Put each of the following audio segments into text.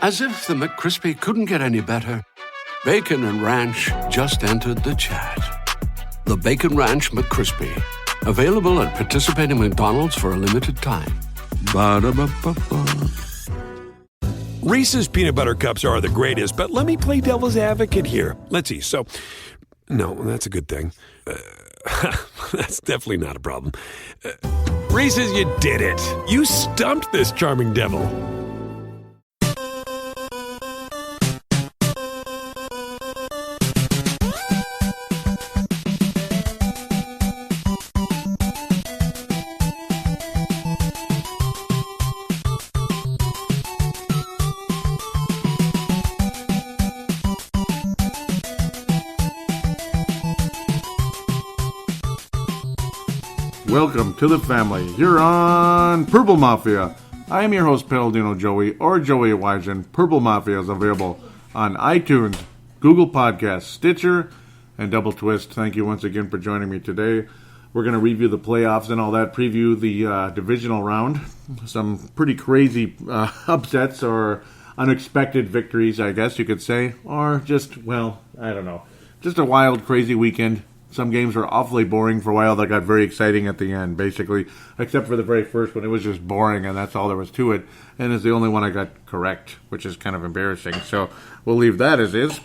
As if the McCrispy couldn't get any better, Bacon and Ranch just entered the chat. The Bacon Ranch McCrispy, available at participating McDonald's for a limited time. Ba-da-ba-ba-ba. Reese's Peanut Butter Cups are the greatest, but let me play devil's advocate here. Let's see. So, no, that's a good thing. That's definitely not a problem. Reese's, you did it. You stumped this charming devil. Welcome to the family. You're on Purple Mafia. I am your host, Paladino Joey, or Joey Wygen. Purple Mafia is available on iTunes, Google Podcasts, Stitcher, and Double Twist. Thank you once again for joining me today. We're going to review the playoffs and all that, preview the divisional round. Some pretty crazy upsets or unexpected victories, I guess you could say. Or just, well, I don't know. Just a wild, crazy weekend. Some games were awfully boring for a while that got very exciting at the end, basically. Except for the very first one. It was just boring, and that's all there was to it. And it's the only one I got correct, which is kind of embarrassing. So we'll leave that as is.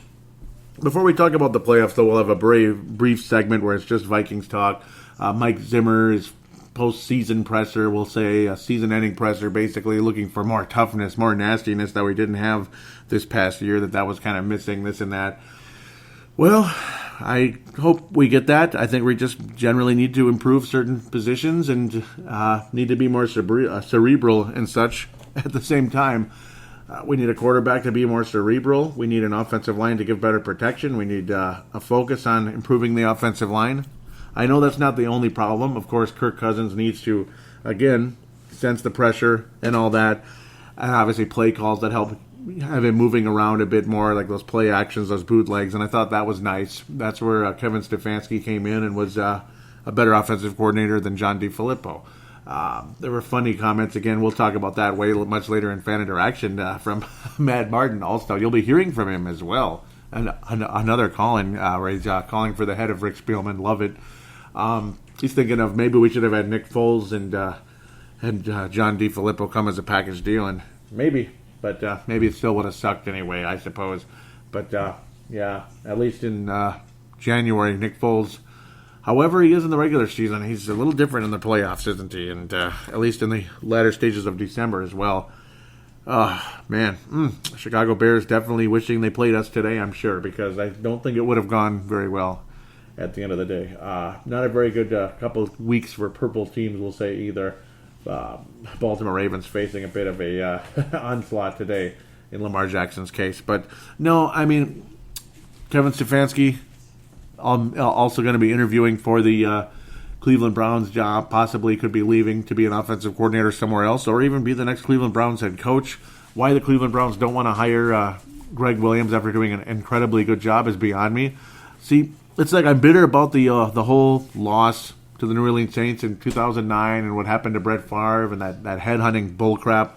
Before we talk about the playoffs, though, we'll have a brief segment where it's just Vikings talk. Mike Zimmer's post-season presser, we'll say, a season-ending presser, basically looking for more toughness, more nastiness that we didn't have this past year, that was kind of missing, this and that. Well, I hope we get that. I think we just generally need to improve certain positions and need to be more cerebral and such. At the same time, we need a quarterback to be more cerebral. We need an offensive line to give better protection. We need a focus on improving the offensive line. I know that's not the only problem. Of course, Kirk Cousins needs to, again, sense the pressure and all that. And obviously play calls that help have him moving around a bit more, like those play actions, those bootlegs, and I thought that was nice. That's where Kevin Stefanski came in and was a better offensive coordinator than John DeFilippo. There were funny comments. Again, we'll talk about that much later in Fan Interaction from Matt Martin. Also, you'll be hearing from him as well. And another call-in where he's calling for the head of Rick Spielman. Love it. He's thinking of maybe we should have had Nick Foles and John DeFilippo come as a package deal, and maybe. But maybe it still would have sucked anyway, I suppose. But, yeah, at least in January, Nick Foles, however he is in the regular season, he's a little different in the playoffs, isn't he? And at least in the latter stages of December as well. Man, Chicago Bears definitely wishing they played us today, I'm sure, because I don't think it would have gone very well at the end of the day. Not a very good couple of weeks for purple teams, we'll say, either. Baltimore Ravens facing a bit of a onslaught today in Lamar Jackson's case. But no, I mean, Kevin Stefanski also going to be interviewing for the Cleveland Browns job, possibly could be leaving to be an offensive coordinator somewhere else, or even be the next Cleveland Browns head coach. Why the Cleveland Browns don't want to hire Greg Williams after doing an incredibly good job is beyond me. See, it's like I'm bitter about the whole loss to the New Orleans Saints in 2009 and what happened to Brett Favre and that headhunting bullcrap.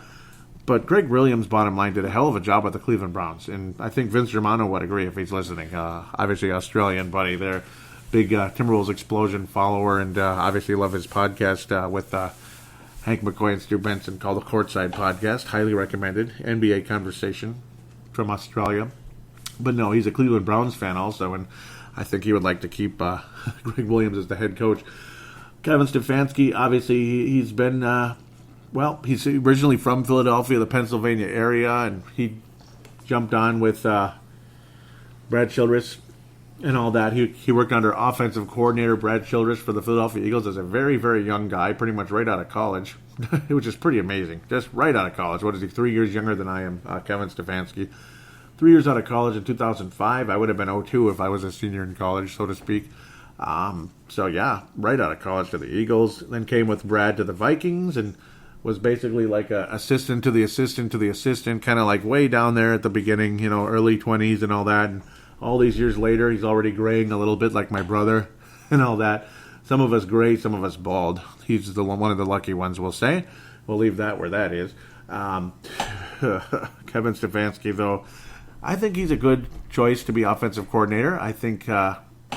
But Greg Williams, bottom line, did a hell of a job with the Cleveland Browns. And I think Vince Germano would agree if he's listening. Obviously, Australian buddy there. Big Timberwolves Explosion follower, and obviously love his podcast with Hank McCoy and Stu Benson called the Courtside Podcast. Highly recommended. NBA conversation from Australia. But no, he's a Cleveland Browns fan also, and I think he would like to keep Greg Williams as the head coach. Kevin Stefanski, obviously, he's been, he's originally from Philadelphia, the Pennsylvania area, and he jumped on with Brad Childress and all that. He worked under offensive coordinator Brad Childress for the Philadelphia Eagles as a very, very young guy, pretty much right out of college, which is pretty amazing. Just right out of college. What is he, 3 years younger than I am, Kevin Stefanski. 3 years out of college in 2005. I would have been 02 if I was a senior in college, so to speak. So yeah, right out of college to the Eagles. Then came with Brad to the Vikings and was basically like a assistant to the assistant to the assistant, kind of like way down there at the beginning, early 20s and all that. And all these years later, he's already graying a little bit like my brother and all that. Some of us gray, some of us bald. He's one of the lucky ones, we'll say. We'll leave that where that is. Kevin Stefanski, though, I think he's a good choice to be offensive coordinator. I think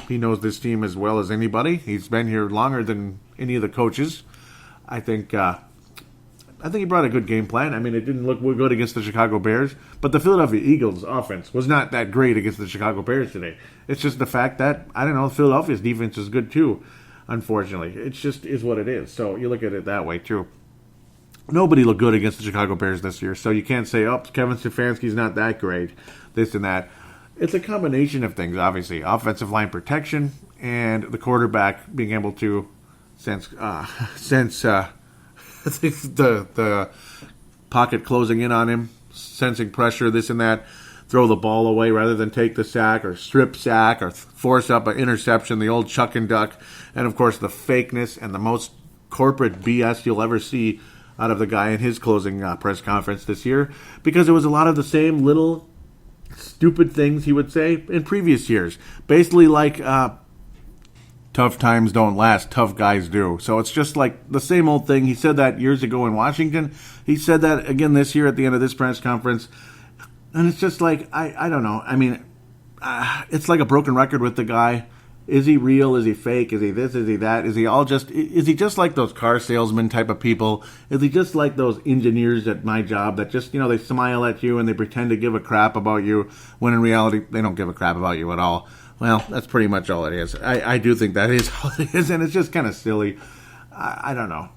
he knows this team as well as anybody. He's been here longer than any of the coaches. I think he brought a good game plan. I mean, it didn't look good against the Chicago Bears, but the Philadelphia Eagles' offense was not that great against the Chicago Bears today. It's just the fact that, I don't know, Philadelphia's defense is good too, unfortunately. It just is what it is. So you look at it that way too. Nobody looked good against the Chicago Bears this year, so you can't say, oh, Kevin Stefanski's not that great, this and that. It's a combination of things, obviously. Offensive line protection and the quarterback being able to sense the pocket closing in on him, sensing pressure, this and that, throw the ball away rather than take the sack or strip sack or force up an interception, the old chuck and duck, and of course the fakeness and the most corporate BS you'll ever see out of the guy in his closing press conference this year, because it was a lot of the same little stupid things he would say in previous years. Basically like, tough times don't last, tough guys do. So it's just like the same old thing. He said that years ago in Washington. He said that again this year at the end of this press conference. And it's just like, I don't know. I mean, it's like a broken record with the guy. Is he real? Is he fake? Is he this? Is he that? Is he just like those car salesman type of people? Is he just like those engineers at my job that just, they smile at you and they pretend to give a crap about you when in reality they don't give a crap about you at all? Well, that's pretty much all it is. I do think that is all it is, and it's just kind of silly. I don't know.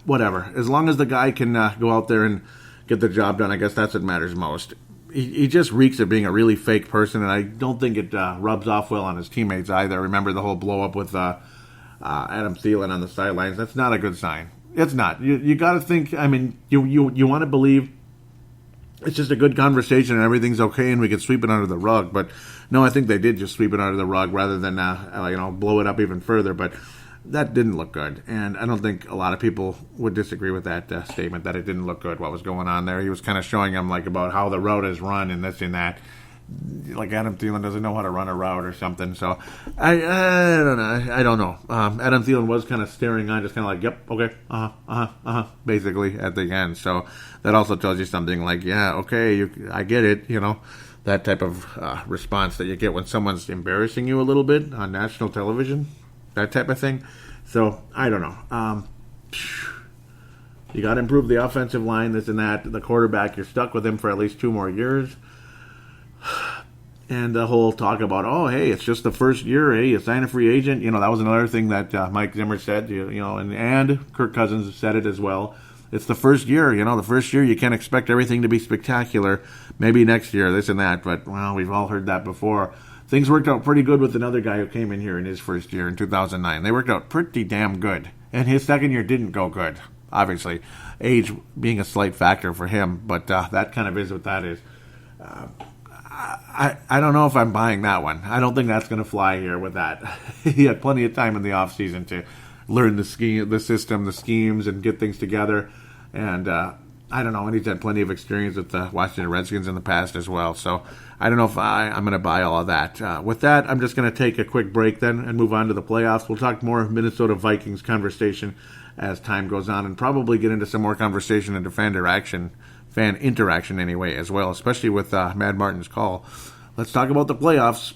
Whatever. As long as the guy can go out there and get the job done, I guess that's what matters most. He just reeks of being a really fake person, and I don't think it rubs off well on his teammates either. Remember the whole blow-up with Adam Thielen on the sidelines? That's not a good sign. It's not. You got to think, I mean, you want to believe it's just a good conversation and everything's okay and we can sweep it under the rug. But no, I think they did just sweep it under the rug rather than blow it up even further. But that didn't look good, and I don't think a lot of people would disagree with that statement that it didn't look good what was going on there. He was kind of showing them about how the route is run and this and that. Like Adam Thielen doesn't know how to run a route or something. So I don't know. I don't know. Adam Thielen was kind of staring on, just kind of like, yep, okay, basically at the end. So that also tells you something like, yeah, okay, I get it. That type of response that you get when someone's embarrassing you a little bit on national television, that type of thing. So I don't know. You got to improve the offensive line, this and that. The quarterback, you're stuck with him for at least 2 more years. And the whole talk about, oh, hey, it's just the first year. Hey, you sign a free agent. That was another thing that Mike Zimmer said. And Kirk Cousins said it as well. It's the first year. The first year you can't expect everything to be spectacular. Maybe next year, this and that. But, well, we've all heard that before. Things worked out pretty good with another guy who came in here in his first year in 2009. They worked out pretty damn good. And his second year didn't go good, obviously. Age being a slight factor for him. But that kind of is what that is. I don't know if I'm buying that one. I don't think that's going to fly here with that. He had plenty of time in the offseason to learn the system, the schemes, and get things together. And I don't know. And he's had plenty of experience with the Washington Redskins in the past as well. So I don't know if I'm going to buy all of that. With that, I'm just going to take a quick break then and move on to the playoffs. We'll talk more Minnesota Vikings conversation as time goes on and probably get into some more conversation and fan interaction anyway as well, especially with Mad Martin's call. Let's talk about the playoffs.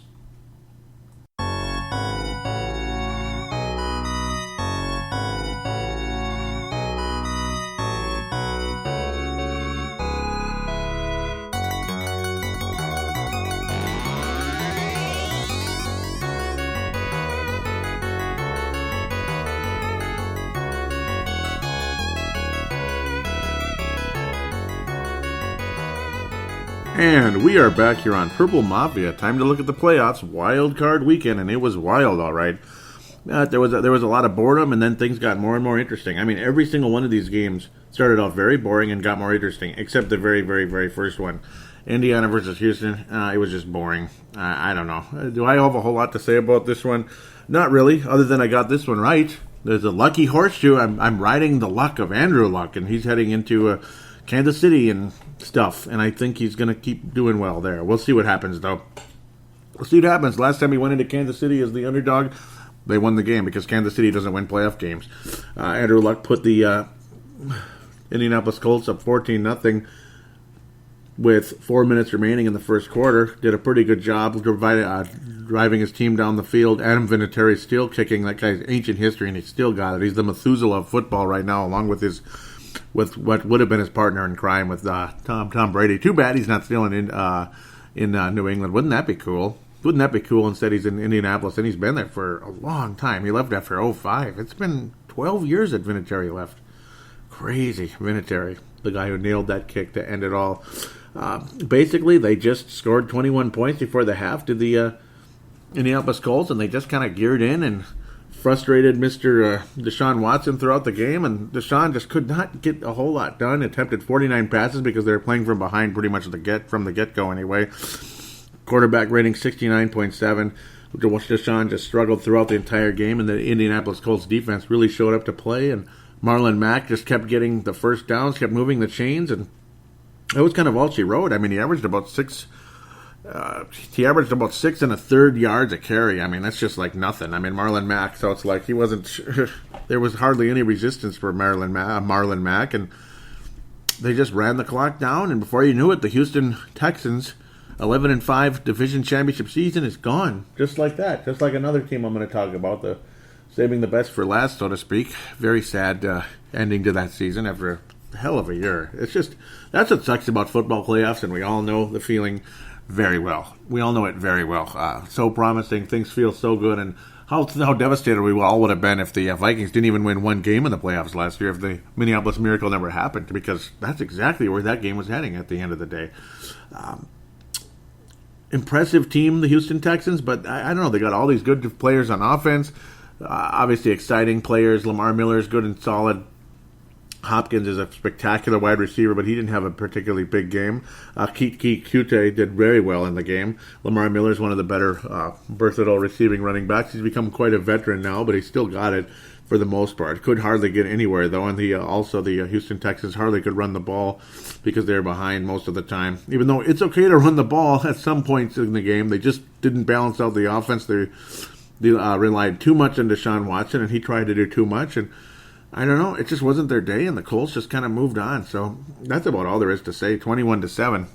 And we are back here on Purple Mafia. Time to look at the playoffs. Wild card weekend, and it was wild, all right. There was a lot of boredom, and then things got more and more interesting. I mean, every single one of these games started off very boring and got more interesting, except the very, very, very first one. Indiana versus Houston, it was just boring. I don't know. Do I have a whole lot to say about this one? Not really, other than I got this one right. There's a lucky horseshoe. I'm riding the luck of Andrew Luck, and he's heading into Kansas City and stuff, and I think he's going to keep doing well there. We'll see what happens, though. We'll see what happens. Last time he went into Kansas City as the underdog, they won the game because Kansas City doesn't win playoff games. Andrew Luck put the Indianapolis Colts up 14-0 with 4 minutes remaining in the first quarter. Did a pretty good job driving his team down the field. Adam Vinatieri still kicking. That guy's ancient history, and he still got it. He's the Methuselah of football right now, along with what would have been his partner in crime with Tom Brady. Too bad he's not still in New England. Wouldn't that be cool? Wouldn't that be cool? Instead, he's in Indianapolis, and he's been there for a long time. He left after 2005. It's been 12 years that Vinatieri left. Crazy. Vinatieri, the guy who nailed that kick to end it all. Basically, they just scored 21 points before the half to the Indianapolis Colts, and they just kind of geared in and frustrated Mr. Deshaun Watson throughout the game, and Deshaun just could not get a whole lot done. Attempted 49 passes because they were playing from behind pretty much from the get-go anyway. Quarterback rating 69.7. Deshaun just struggled throughout the entire game, and the Indianapolis Colts defense really showed up to play, and Marlon Mack just kept getting the first downs, kept moving the chains, and that was kind of all she wrote. I mean, he averaged about 6 1/3 yards a carry. I mean, that's just like nothing. I mean, Marlon Mack, so it's like he wasn't, there was hardly any resistance for Marlon Mack, and they just ran the clock down, and before you knew it, the Houston Texans, 11-5 division championship season is gone. Just like that. Just like another team I'm going to talk about, saving the best for last, so to speak. Very sad ending to that season after a hell of a year. It's just, that's what sucks about football playoffs, and we all know the feeling very well. We all know it very well. So promising, things feel so good, and how devastated we all would have been if the Vikings didn't even win one game in the playoffs last year, if the Minneapolis Miracle never happened, because that's exactly where that game was heading at the end of the day. Impressive team, the Houston Texans, but I don't know, they got all these good players on offense. Obviously exciting players. Lamar Miller is good and solid. Hopkins is a spectacular wide receiver, but he didn't have a particularly big game. Kute did very well in the game. Lamar Miller is one of the better versatile receiving running backs. He's become quite a veteran now, but he still got it for the most part. Could hardly get anywhere, though, and the Houston Texans hardly could run the ball because they were behind most of the time. Even though it's okay to run the ball at some points in the game, they just didn't balance out the offense. They relied too much on Deshaun Watson, and he tried to do too much, and I don't know, it just wasn't their day, and the Colts just kind of moved on. So that's about all there is to say. 21-7.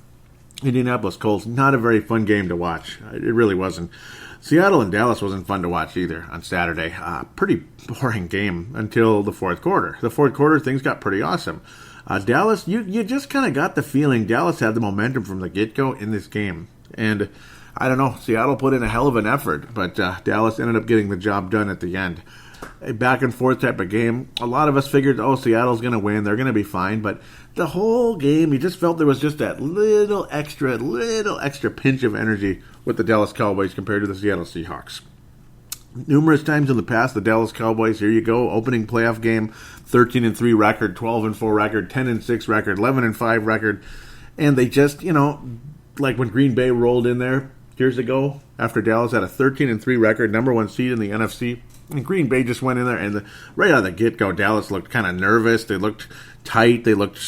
Indianapolis Colts, not a very fun game to watch. It really wasn't. Seattle and Dallas wasn't fun to watch either on Saturday. Pretty boring game until the fourth quarter. The fourth quarter, things got pretty awesome. Dallas, you just kind of got the feeling Dallas had the momentum from the get-go in this game. And I don't know, Seattle put in a hell of an effort, but Dallas ended up getting the job done at the end. A back-and-forth type of game. A lot of us figured, Seattle's going to win. They're going to be fine. But the whole game, you just felt there was just that little extra pinch of energy with the Dallas Cowboys compared to the Seattle Seahawks. Numerous times in the past, the Dallas Cowboys, here you go, opening playoff game, 13-3 record, 12-4 record, 10-6 record, 11-5 record. And they just, like when Green Bay rolled in there years ago, after Dallas had a 13-3 record, number one seed in the NFC. And Green Bay just went in there, and right out of the get-go, Dallas looked kind of nervous. They looked tight. They looked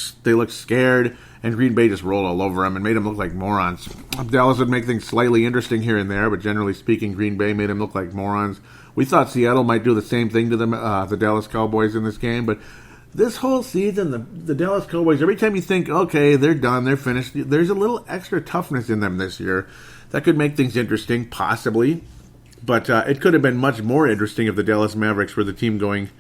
scared, and Green Bay just rolled all over them and made them look like morons. Dallas would make things slightly interesting here and there, but generally speaking, Green Bay made them look like morons. We thought Seattle might do the same thing to them, the Dallas Cowboys in this game, but this whole season, the Dallas Cowboys, every time you think, okay, they're done, they're finished, there's a little extra toughness in them this year. That could make things interesting, possibly. But it could have been much more interesting if the Dallas Mavericks were the team going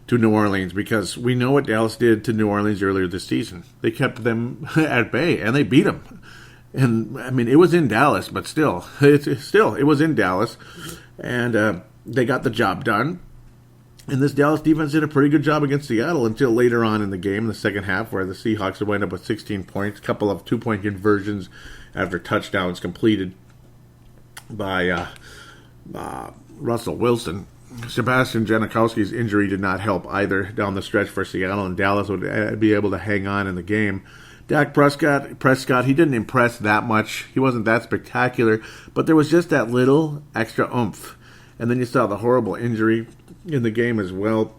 to New Orleans, because we know what Dallas did to New Orleans earlier this season. They kept them at bay, and they beat them. And, I mean, it was in Dallas, but still, it was in Dallas. And they got the job done. And this Dallas defense did a pretty good job against Seattle until later on in the game, the second half, where the Seahawks would wind up with 16 points, a couple of two-point conversions after touchdowns completed by Russell Wilson. Sebastian Janikowski's injury did not help either down the stretch for Seattle, and Dallas would be able to hang on in the game. Dak Prescott, he didn't impress that much. He wasn't that spectacular, but there was just that little extra oomph. And then you saw the horrible injury in the game as well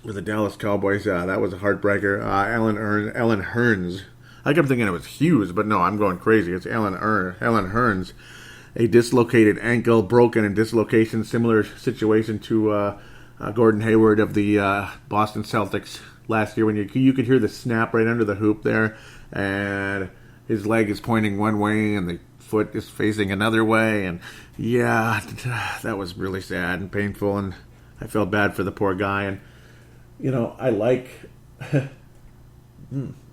with the Dallas Cowboys. That was a heartbreaker. Alan Hearns. I kept thinking it was Hughes, but no, I'm going crazy. It's Alan Hearns. A dislocated ankle, broken and dislocation, similar situation to Gordon Hayward of the Boston Celtics last year when you could hear the snap right under the hoop there, and his leg is pointing one way and the foot is facing another way, and yeah, that was really sad and painful, and I felt bad for the poor guy. And I like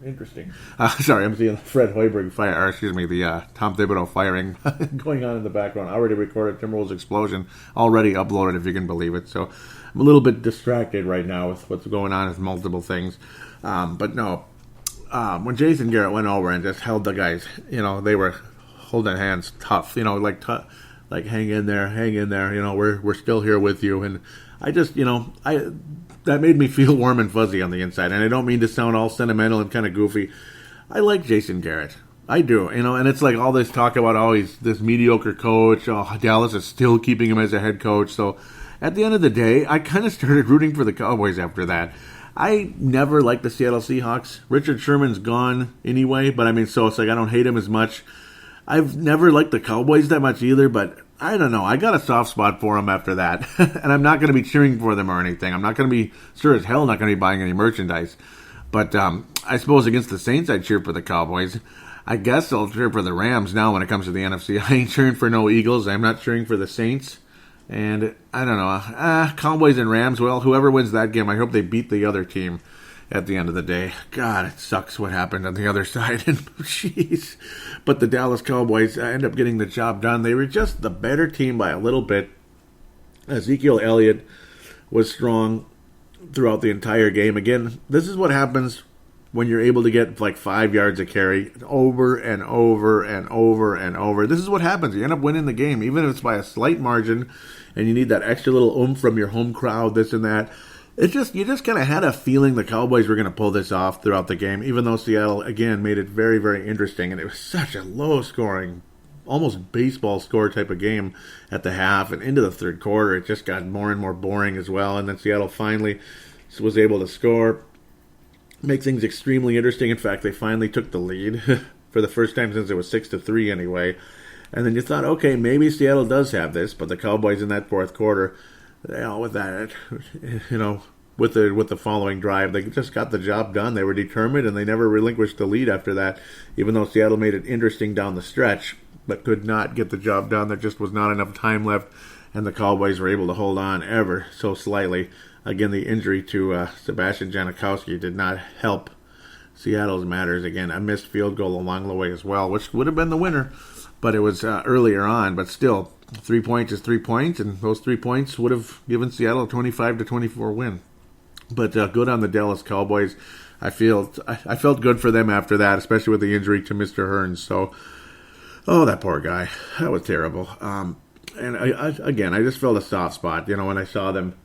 interesting. Sorry, I'm seeing Fred Hoiberg the Tom Thibodeau firing going on in the background. Already recorded Timberwolves explosion, already uploaded if you can believe it. So I'm a little bit distracted right now with what's going on with multiple things. But no, when Jason Garrett went over and just held the guys, they were holding hands tough, like hang in there, we're still here with you. And I just, that made me feel warm and fuzzy on the inside. And I don't mean to sound all sentimental and kind of goofy. I like Jason Garrett. I do, and it's like all this talk about, he's this mediocre coach. Dallas is still keeping him as a head coach. So at the end of the day, I kind of started rooting for the Cowboys after that. I never liked the Seattle Seahawks. Richard Sherman's gone anyway, but so it's like I don't hate him as much. I've never liked the Cowboys that much either, but I don't know. I got a soft spot for them after that. And I'm not going to be cheering for them or anything. I'm not going to be, sure as hell, not going to be buying any merchandise. But I suppose against the Saints, I'd cheer for the Cowboys. I guess I'll cheer for the Rams now when it comes to the NFC. I ain't cheering for no Eagles. I'm not cheering for the Saints. And I don't know. Cowboys and Rams, well, whoever wins that game, I hope they beat the other team at the end of the day. God, it sucks what happened on the other side. And jeez. But the Dallas Cowboys end up getting the job done. They were just the better team by a little bit. Ezekiel Elliott was strong throughout the entire game. Again, this is what happens when you're able to get like 5 yards a carry over and over and over and over. This is what happens. You end up winning the game, even if it's by a slight margin, and you need that extra little oomph from your home crowd, this and that. You just kind of had a feeling the Cowboys were going to pull this off throughout the game, even though Seattle, again, made it very, very interesting. And it was such a low-scoring, almost baseball score type of game at the half. And into the third quarter, it just got more and more boring as well. And then Seattle finally was able to score, make things extremely interesting. In fact, they finally took the lead for the first time since it was 6-3 anyway. And then you thought, okay, maybe Seattle does have this, but the Cowboys in that fourth quarter, with the following drive, they just got the job done. They were determined, and they never relinquished the lead after that, even though Seattle made it interesting down the stretch, but could not get the job done. There just was not enough time left, and the Cowboys were able to hold on ever so slightly. Again, the injury to Sebastian Janikowski did not help Seattle's matters. Again, a missed field goal along the way as well, which would have been the winner, but it was earlier on. But still, 3 points is 3 points, and those 3 points would have given Seattle a 25-24 win. But good on the Dallas Cowboys. I felt good for them after that, especially with the injury to Mr. Hearns. So, that poor guy. That was terrible. And I just felt a soft spot, when I saw them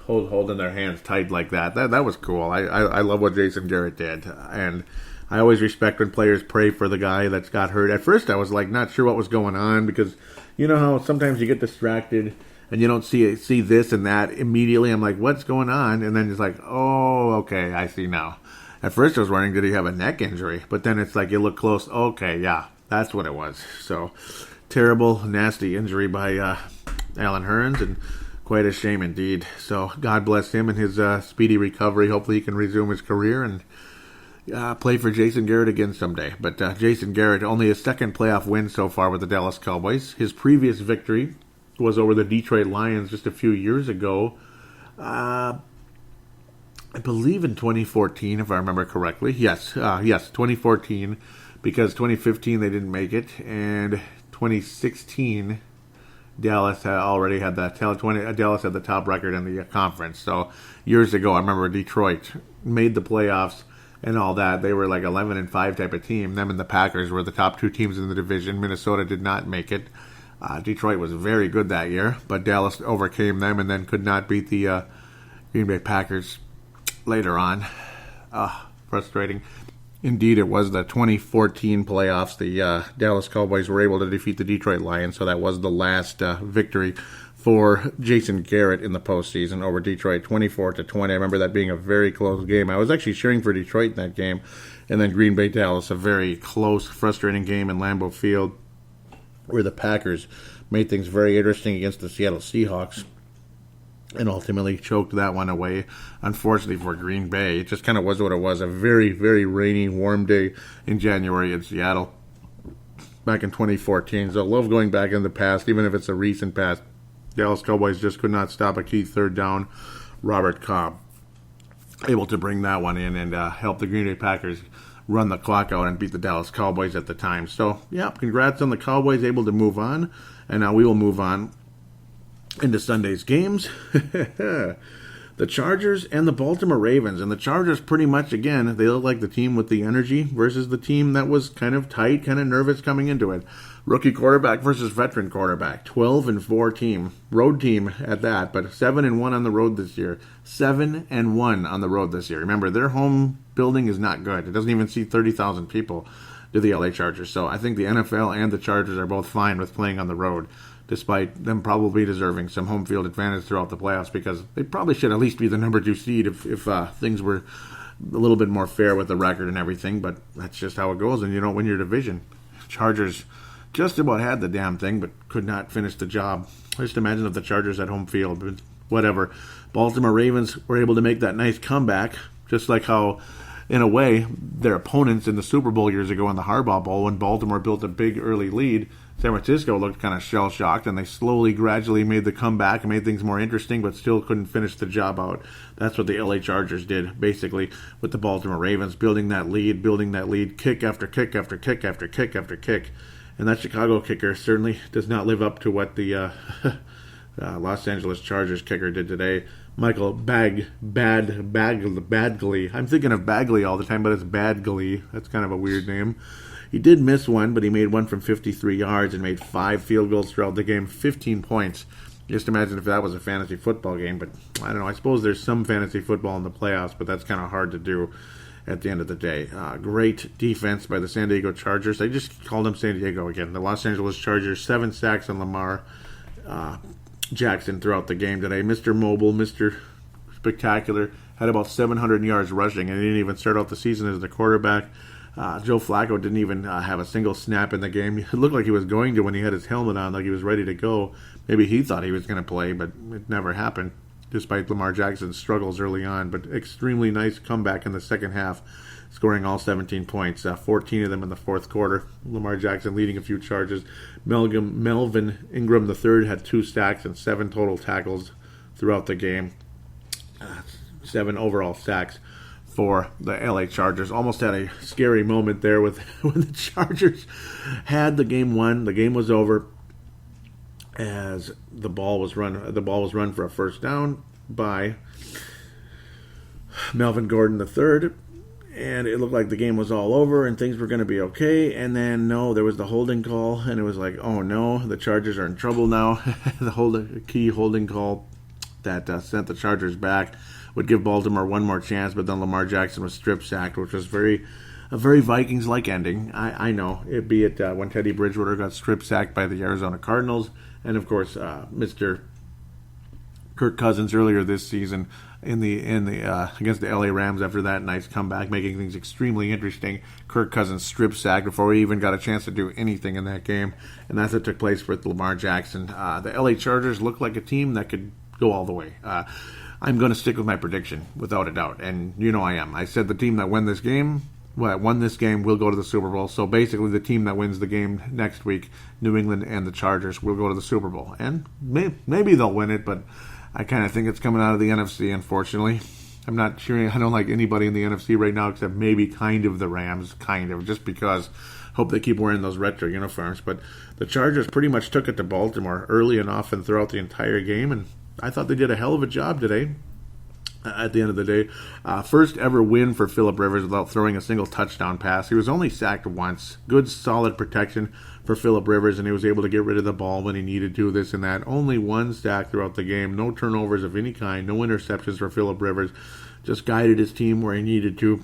holding their hands tight like that. That was cool. I love what Jason Garrett did. And I always respect when players pray for the guy that's got hurt. At first, I was not sure what was going on, because you know how sometimes you get distracted and you don't see this and that immediately. I'm like, what's going on? And then it's like, oh, okay, I see now. At first, I was wondering, did he have a neck injury? But then it's like, you look close. Okay, yeah, that's what it was. So, terrible, nasty injury by Alan Hearns, and quite a shame indeed. So, God bless him and his speedy recovery. Hopefully, he can resume his career and play for Jason Garrett again someday. But Jason Garrett, only his second playoff win so far with the Dallas Cowboys. His previous victory was over the Detroit Lions just a few years ago. I believe in 2014, if I remember correctly. Yes, 2014, because 2015 they didn't make it, and 2016 Dallas already had Dallas had the top record in the conference. So years ago, I remember Detroit made the playoffs and all that. They were like 11-5 type of team. Them and the Packers were the top two teams in the division. Minnesota did not make it. Detroit was very good that year, but Dallas overcame them and then could not beat the Green Bay Packers later on. Frustrating. Indeed, it was the 2014 playoffs. The Dallas Cowboys were able to defeat the Detroit Lions, so that was the last victory for Jason Garrett in the postseason over Detroit, 24-20. I remember that being a very close game. I was actually cheering for Detroit in that game, and then Green Bay Dallas, a very close, frustrating game in Lambeau Field, where the Packers made things very interesting against the Seattle Seahawks. and ultimately choked that one away. Unfortunately for Green Bay, it just kind of was what it was. A very, very rainy, warm day in January in Seattle back in 2014. So I love going back in the past, even if it's a recent past. Dallas Cowboys just could not stop a key third down. Robert Cobb able to bring that one in and help the Green Bay Packers run the clock out and beat the Dallas Cowboys at the time. So, yeah, congrats on the Cowboys able to move on. And now we will move on into Sunday's games. The Chargers and the Baltimore Ravens. And the Chargers pretty much, again, they look like the team with the energy versus the team that was kind of tight, kind of nervous coming into it. Rookie quarterback versus veteran quarterback. 12-4 team. Road team at that, but 7-1 on the road this year. 7-1 on the road this year. Remember, their home building is not good. It doesn't even seat 30,000 people to the LA Chargers. So I think the NFL and the Chargers are both fine with playing on the road, despite them probably deserving some home field advantage throughout the playoffs, because they probably should at least be the number 2 seed if things were a little bit more fair with the record and everything, but that's just how it goes, and you don't win your division. Chargers just about had the damn thing, but could not finish the job. Just imagine if the Chargers had home field, but whatever. Baltimore Ravens were able to make that nice comeback, just like how, in a way, their opponents in the Super Bowl years ago in the Harbaugh Bowl, when Baltimore built a big early lead, San Francisco looked kind of shell-shocked, and they slowly, gradually made the comeback and made things more interesting, but still couldn't finish the job out. That's what the LA Chargers did, basically, with the Baltimore Ravens, building that lead, kick after kick after kick after kick after kick. And that Chicago kicker certainly does not live up to what the Los Angeles Chargers kicker did today. Michael Bagley. I'm thinking of Bagley all the time, but it's Badgley. That's kind of a weird name. He did miss one, but he made one from 53 yards and made 5 field goals throughout the game, 15 points. Just imagine if that was a fantasy football game, but I don't know. I suppose there's some fantasy football in the playoffs, but that's kind of hard to do at the end of the day. Great defense by the San Diego Chargers. They just called them San Diego again. The Los Angeles Chargers, 7 sacks on Lamar Jackson throughout the game today. Mr. Mobile, Mr. Spectacular, had about 700 yards rushing, and he didn't even start out the season as the quarterback. Joe Flacco didn't even have a single snap in the game. It looked like he was going to when he had his helmet on, like he was ready to go. Maybe he thought he was going to play, but it never happened, despite Lamar Jackson's struggles early on. But extremely nice comeback in the second half, scoring all 17 points, 14 of them in the fourth quarter. Lamar Jackson leading a few charges. Melvin Ingram III had 2 sacks and 7 total tackles throughout the game. 7 overall sacks for the LA Chargers. Almost had a scary moment there with when the Chargers had the game won. The game was over as the ball was run for a first down by Melvin Gordon III, and it looked like the game was all over and things were going to be okay. And then no, there was the holding call, and it was like, oh no, the Chargers are in trouble now. The key holding call that sent the Chargers back would give Baltimore one more chance, but then Lamar Jackson was strip sacked, which was a very Vikings-like ending. I know, be it when Teddy Bridgewater got strip sacked by the Arizona Cardinals, and of course Mr. Kirk Cousins earlier this season in the against the LA Rams after that nice comeback, making things extremely interesting. Kirk Cousins strip sacked before he even got a chance to do anything in that game, and that's what took place with Lamar Jackson. The LA Chargers look like a team that could go all the way. I'm going to stick with my prediction, without a doubt, and you know I am. I said the team that won this game will go to the Super Bowl. So basically the team that wins the game next week, New England and the Chargers, will go to the Super Bowl. And maybe they'll win it, but I kind of think it's coming out of the NFC, unfortunately. I'm not sure. I don't like anybody in the NFC right now except maybe kind of the Rams, just because hope they keep wearing those retro uniforms. But the Chargers pretty much took it to Baltimore early and often throughout the entire game, and I thought they did a hell of a job today. At the end of the day, first ever win for Phillip Rivers without throwing a single touchdown pass. He was only sacked once. Good, solid protection for Phillip Rivers, and he was able to get rid of the ball when he needed to, this and that. Only 1 sack throughout the game. No turnovers of any kind. No interceptions for Phillip Rivers. Just guided his team where he needed to.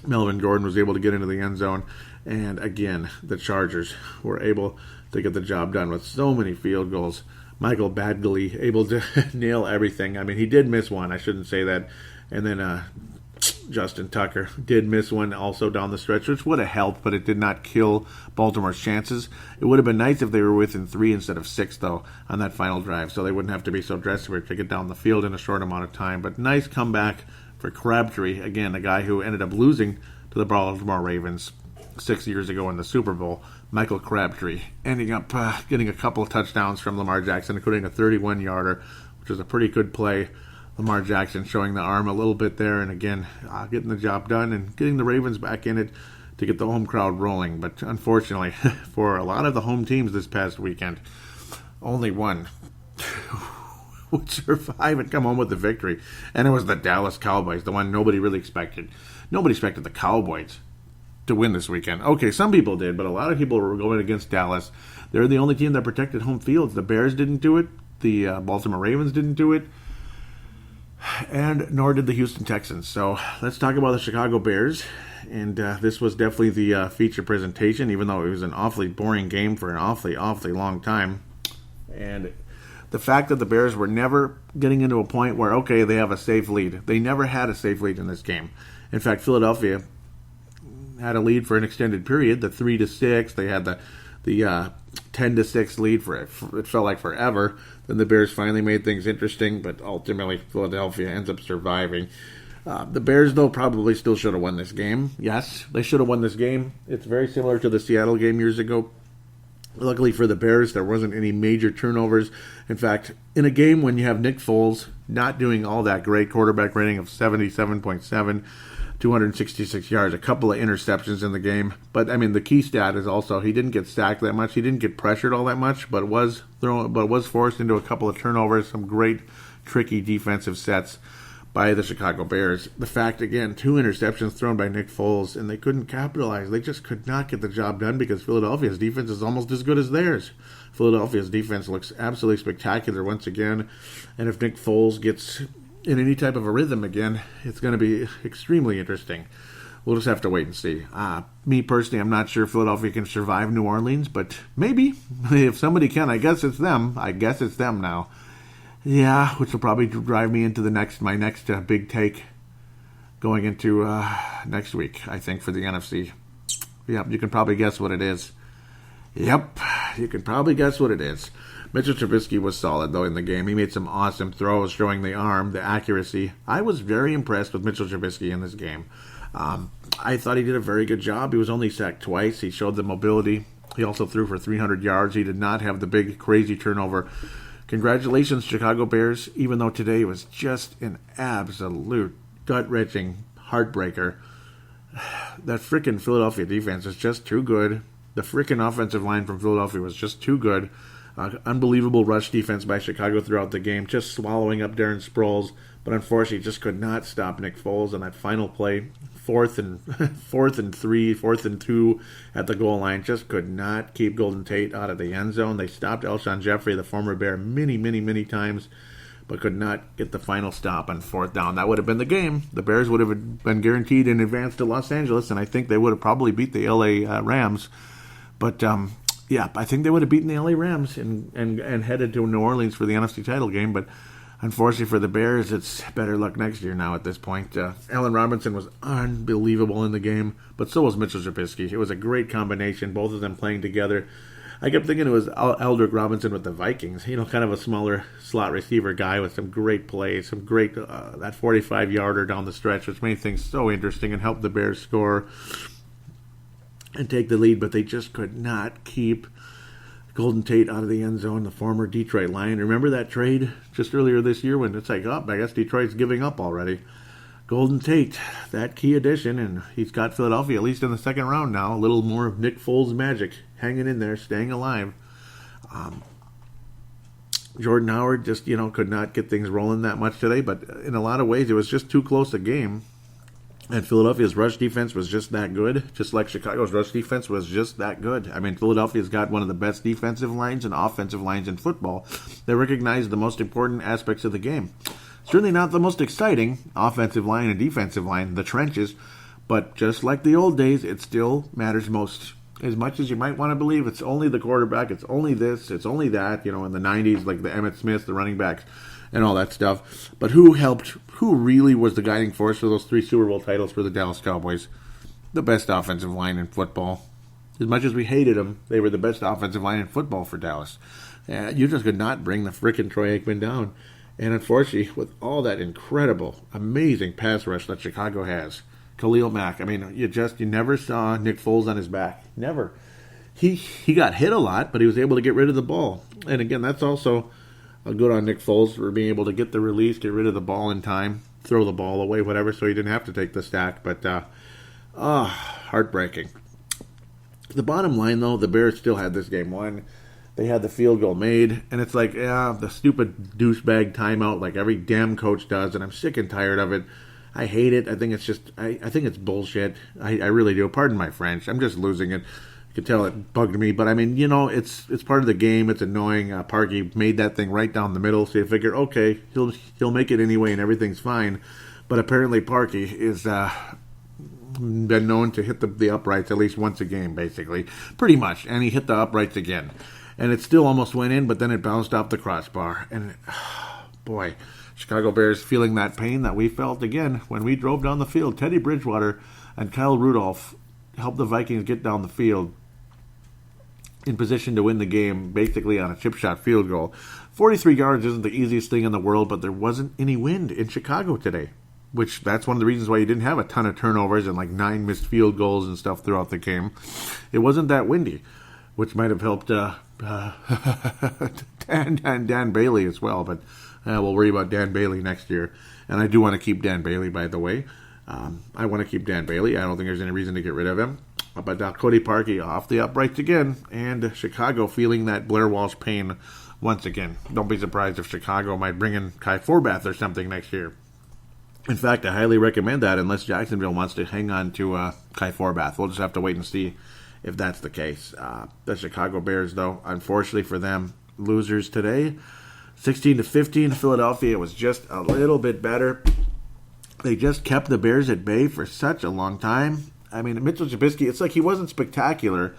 Melvin Gordon was able to get into the end zone. And again, the Chargers were able to get the job done with so many field goals. Michael Badgley able to nail everything. I mean, he did miss one. I shouldn't say that. And then Justin Tucker did miss one also down the stretch, which would have helped, but it did not kill Baltimore's chances. It would have been nice if they were within 3 instead of 6, though, on that final drive, so they wouldn't have to be so desperate to get down the field in a short amount of time. But nice comeback for Crabtree, again, a guy who ended up losing to the Baltimore Ravens 6 years ago in the Super Bowl. Michael Crabtree ending up getting a couple of touchdowns from Lamar Jackson, including a 31-yarder, which was a pretty good play. Lamar Jackson showing the arm a little bit there, and again, getting the job done and getting the Ravens back in it to get the home crowd rolling. But unfortunately, for a lot of the home teams this past weekend, only one would survive and come home with the victory. And it was the Dallas Cowboys, the one nobody really expected. Nobody expected the Cowboys to win this weekend. Okay, some people did, but a lot of people were going against Dallas. They're the only team that protected home fields. The Bears didn't do it. The Baltimore Ravens didn't do it. And nor did the Houston Texans. So let's talk about the Chicago Bears. And this was definitely the feature presentation, even though it was an awfully boring game for an awfully long time. And the fact that the Bears were never getting into a point where, okay, they have a safe lead. They never had a safe lead in this game. In fact, Philadelphia had a lead for an extended period, the 3-6. They had the 10-6 lead for it felt like forever. Then the Bears finally made things interesting, but ultimately Philadelphia ends up surviving. The Bears, though, probably still should have won this game. Yes, they should have won this game. It's very similar to the Seattle game years ago. Luckily for the Bears, there wasn't any major turnovers. In fact, in a game when you have Nick Foles not doing all that great, quarterback rating of 77.7, 266 yards, a couple of interceptions in the game. But I mean, the key stat is also he didn't get sacked that much. He didn't get pressured all that much, but was forced into a couple of turnovers. Some great, tricky defensive sets by the Chicago Bears. The fact, again, 2 interceptions thrown by Nick Foles, and they couldn't capitalize. They just could not get the job done because Philadelphia's defense is almost as good as theirs. Philadelphia's defense looks absolutely spectacular once again, and if Nick Foles gets in any type of a rhythm again, it's going to be extremely interesting. We'll just have to wait and see. Me personally, I'm not sure Philadelphia can survive New Orleans, but maybe. If somebody can, I guess it's them. I guess it's them now. Yeah, which will probably drive me into my next big take going into next week, I think, for the NFC. Yep, you can probably guess what it is. Yep, you can probably guess what it is. Mitchell Trubisky was solid, though, in the game. He made some awesome throws, showing the arm, the accuracy. I was very impressed with Mitchell Trubisky in this game. I thought he did a very good job. He was only sacked twice. He showed the mobility. He also threw for 300 yards. He did not have the big, crazy turnover. Congratulations, Chicago Bears, even though today was just an absolute gut-wrenching heartbreaker. That frickin' Philadelphia defense is just too good. The frickin' offensive line from Philadelphia was just too good. Unbelievable rush defense by Chicago throughout the game, just swallowing up Darren Sproles, but unfortunately just could not stop Nick Foles on that final play. Fourth and 3, 4th and 2 at the goal line. Just could not keep Golden Tate out of the end zone. They stopped Alshon Jeffrey, the former Bear, many times, but could not get the final stop on 4th down. That would have been the game. The Bears would have been guaranteed an advance to Los Angeles, and I think they would have probably beat the LA Rams. But yeah, I think they would have beaten the LA Rams and headed to New Orleans for the NFC title game. But unfortunately for the Bears, it's better luck next year now at this point. Allen Robinson was unbelievable in the game, but so was Mitchell Trubisky. It was a great combination, both of them playing together. I kept thinking it was Eldrick Robinson with the Vikings, kind of a smaller slot receiver guy with some great plays, some great, that 45-yarder down the stretch, which made things so interesting and helped the Bears score and take the lead, but they just could not keep Golden Tate out of the end zone, the former Detroit Lion. Remember that trade just earlier this year when it's like, oh, I guess Detroit's giving up already. Golden Tate, that key addition, and he's got Philadelphia at least in the second round now. A little more of Nick Foles magic hanging in there, staying alive. Jordan Howard just, could not get things rolling that much today, but in a lot of ways it was just too close a game. And Philadelphia's rush defense was just that good, just like Chicago's rush defense was just that good. I mean, Philadelphia's got one of the best defensive lines and offensive lines in football. They recognize the most important aspects of the game. Certainly not the most exciting offensive line and defensive line, the trenches, but just like the old days, it still matters most. As much as you might want to believe it's only the quarterback, it's only this, it's only that, in the 90s, like the Emmitt Smith, the running backs, and all that stuff. But who really was the guiding force for those 3 Super Bowl titles for the Dallas Cowboys? The best offensive line in football. As much as we hated them, they were the best offensive line in football for Dallas. You just could not bring the frickin' Troy Aikman down. And unfortunately, with all that incredible, amazing pass rush that Chicago has, Khalil Mack, I mean, you never saw Nick Foles on his back. Never. He got hit a lot, but he was able to get rid of the ball. And again, that's also good on Nick Foles for being able to get the release, get rid of the ball in time, throw the ball away, whatever, so he didn't have to take the sack. But, heartbreaking. The bottom line, though, the Bears still had this game won. They had the field goal made, and it's like, the stupid douchebag timeout like every damn coach does, and I'm sick and tired of it. I hate it. I think it's just, I think it's bullshit. I really do. Pardon my French. I'm just losing it. You can tell it bugged me, but I mean, it's part of the game. It's annoying. Parkey made that thing right down the middle, so you figure, okay, he'll make it anyway, and everything's fine. But apparently, Parkey is been known to hit the uprights at least once a game, basically, pretty much, and he hit the uprights again, and it still almost went in, but then it bounced off the crossbar, and boy, Chicago Bears feeling that pain that we felt again when we drove down the field. Teddy Bridgewater and Kyle Rudolph helped the Vikings get down the field in position to win the game, basically on a chip shot field goal. 43 yards isn't the easiest thing in the world, but there wasn't any wind in Chicago today, which that's one of the reasons why you didn't have a ton of turnovers and like 9 missed field goals and stuff throughout the game. It wasn't that windy, which might have helped Dan Bailey as well, but we'll worry about Dan Bailey next year. And I do want to keep Dan Bailey, by the way. I want to keep Dan Bailey. I don't think there's any reason to get rid of him. But Cody Parkey off the uprights again, and Chicago feeling that Blair Walsh pain once again. Don't be surprised if Chicago might bring in Kai Forbath or something next year. In fact, I highly recommend that unless Jacksonville wants to hang on to Kai Forbath. We'll just have to wait and see if that's the case. The Chicago Bears, though, unfortunately for them, losers today. 16-15, Philadelphia was just a little bit better. They just kept the Bears at bay for such a long time. I mean, Mitchell Trubisky, it's like he wasn't spectacular,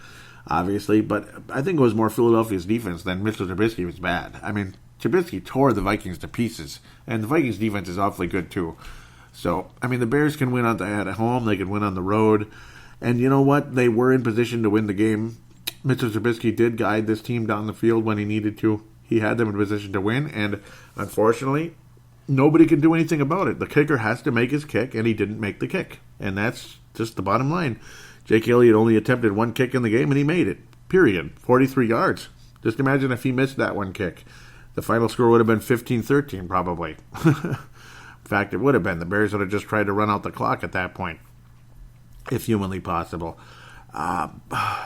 obviously, but I think it was more Philadelphia's defense than Mitchell Trubisky was bad. I mean, Trubisky tore the Vikings to pieces, and the Vikings defense is awfully good too. So, I mean, the Bears can win at home, they can win on the road, and you know what? They were in position to win the game. Mitchell Trubisky did guide this team down the field when he needed to. He had them in position to win, and unfortunately, nobody can do anything about it. The kicker has to make his kick, and he didn't make the kick, and that's just the bottom line. Jake Elliott only attempted 1 kick in the game, and he made it. Period. 43 yards. Just imagine if he missed that 1 kick. The final score would have been 15-13, probably. In fact, it would have been. The Bears would have just tried to run out the clock at that point, if humanly possible.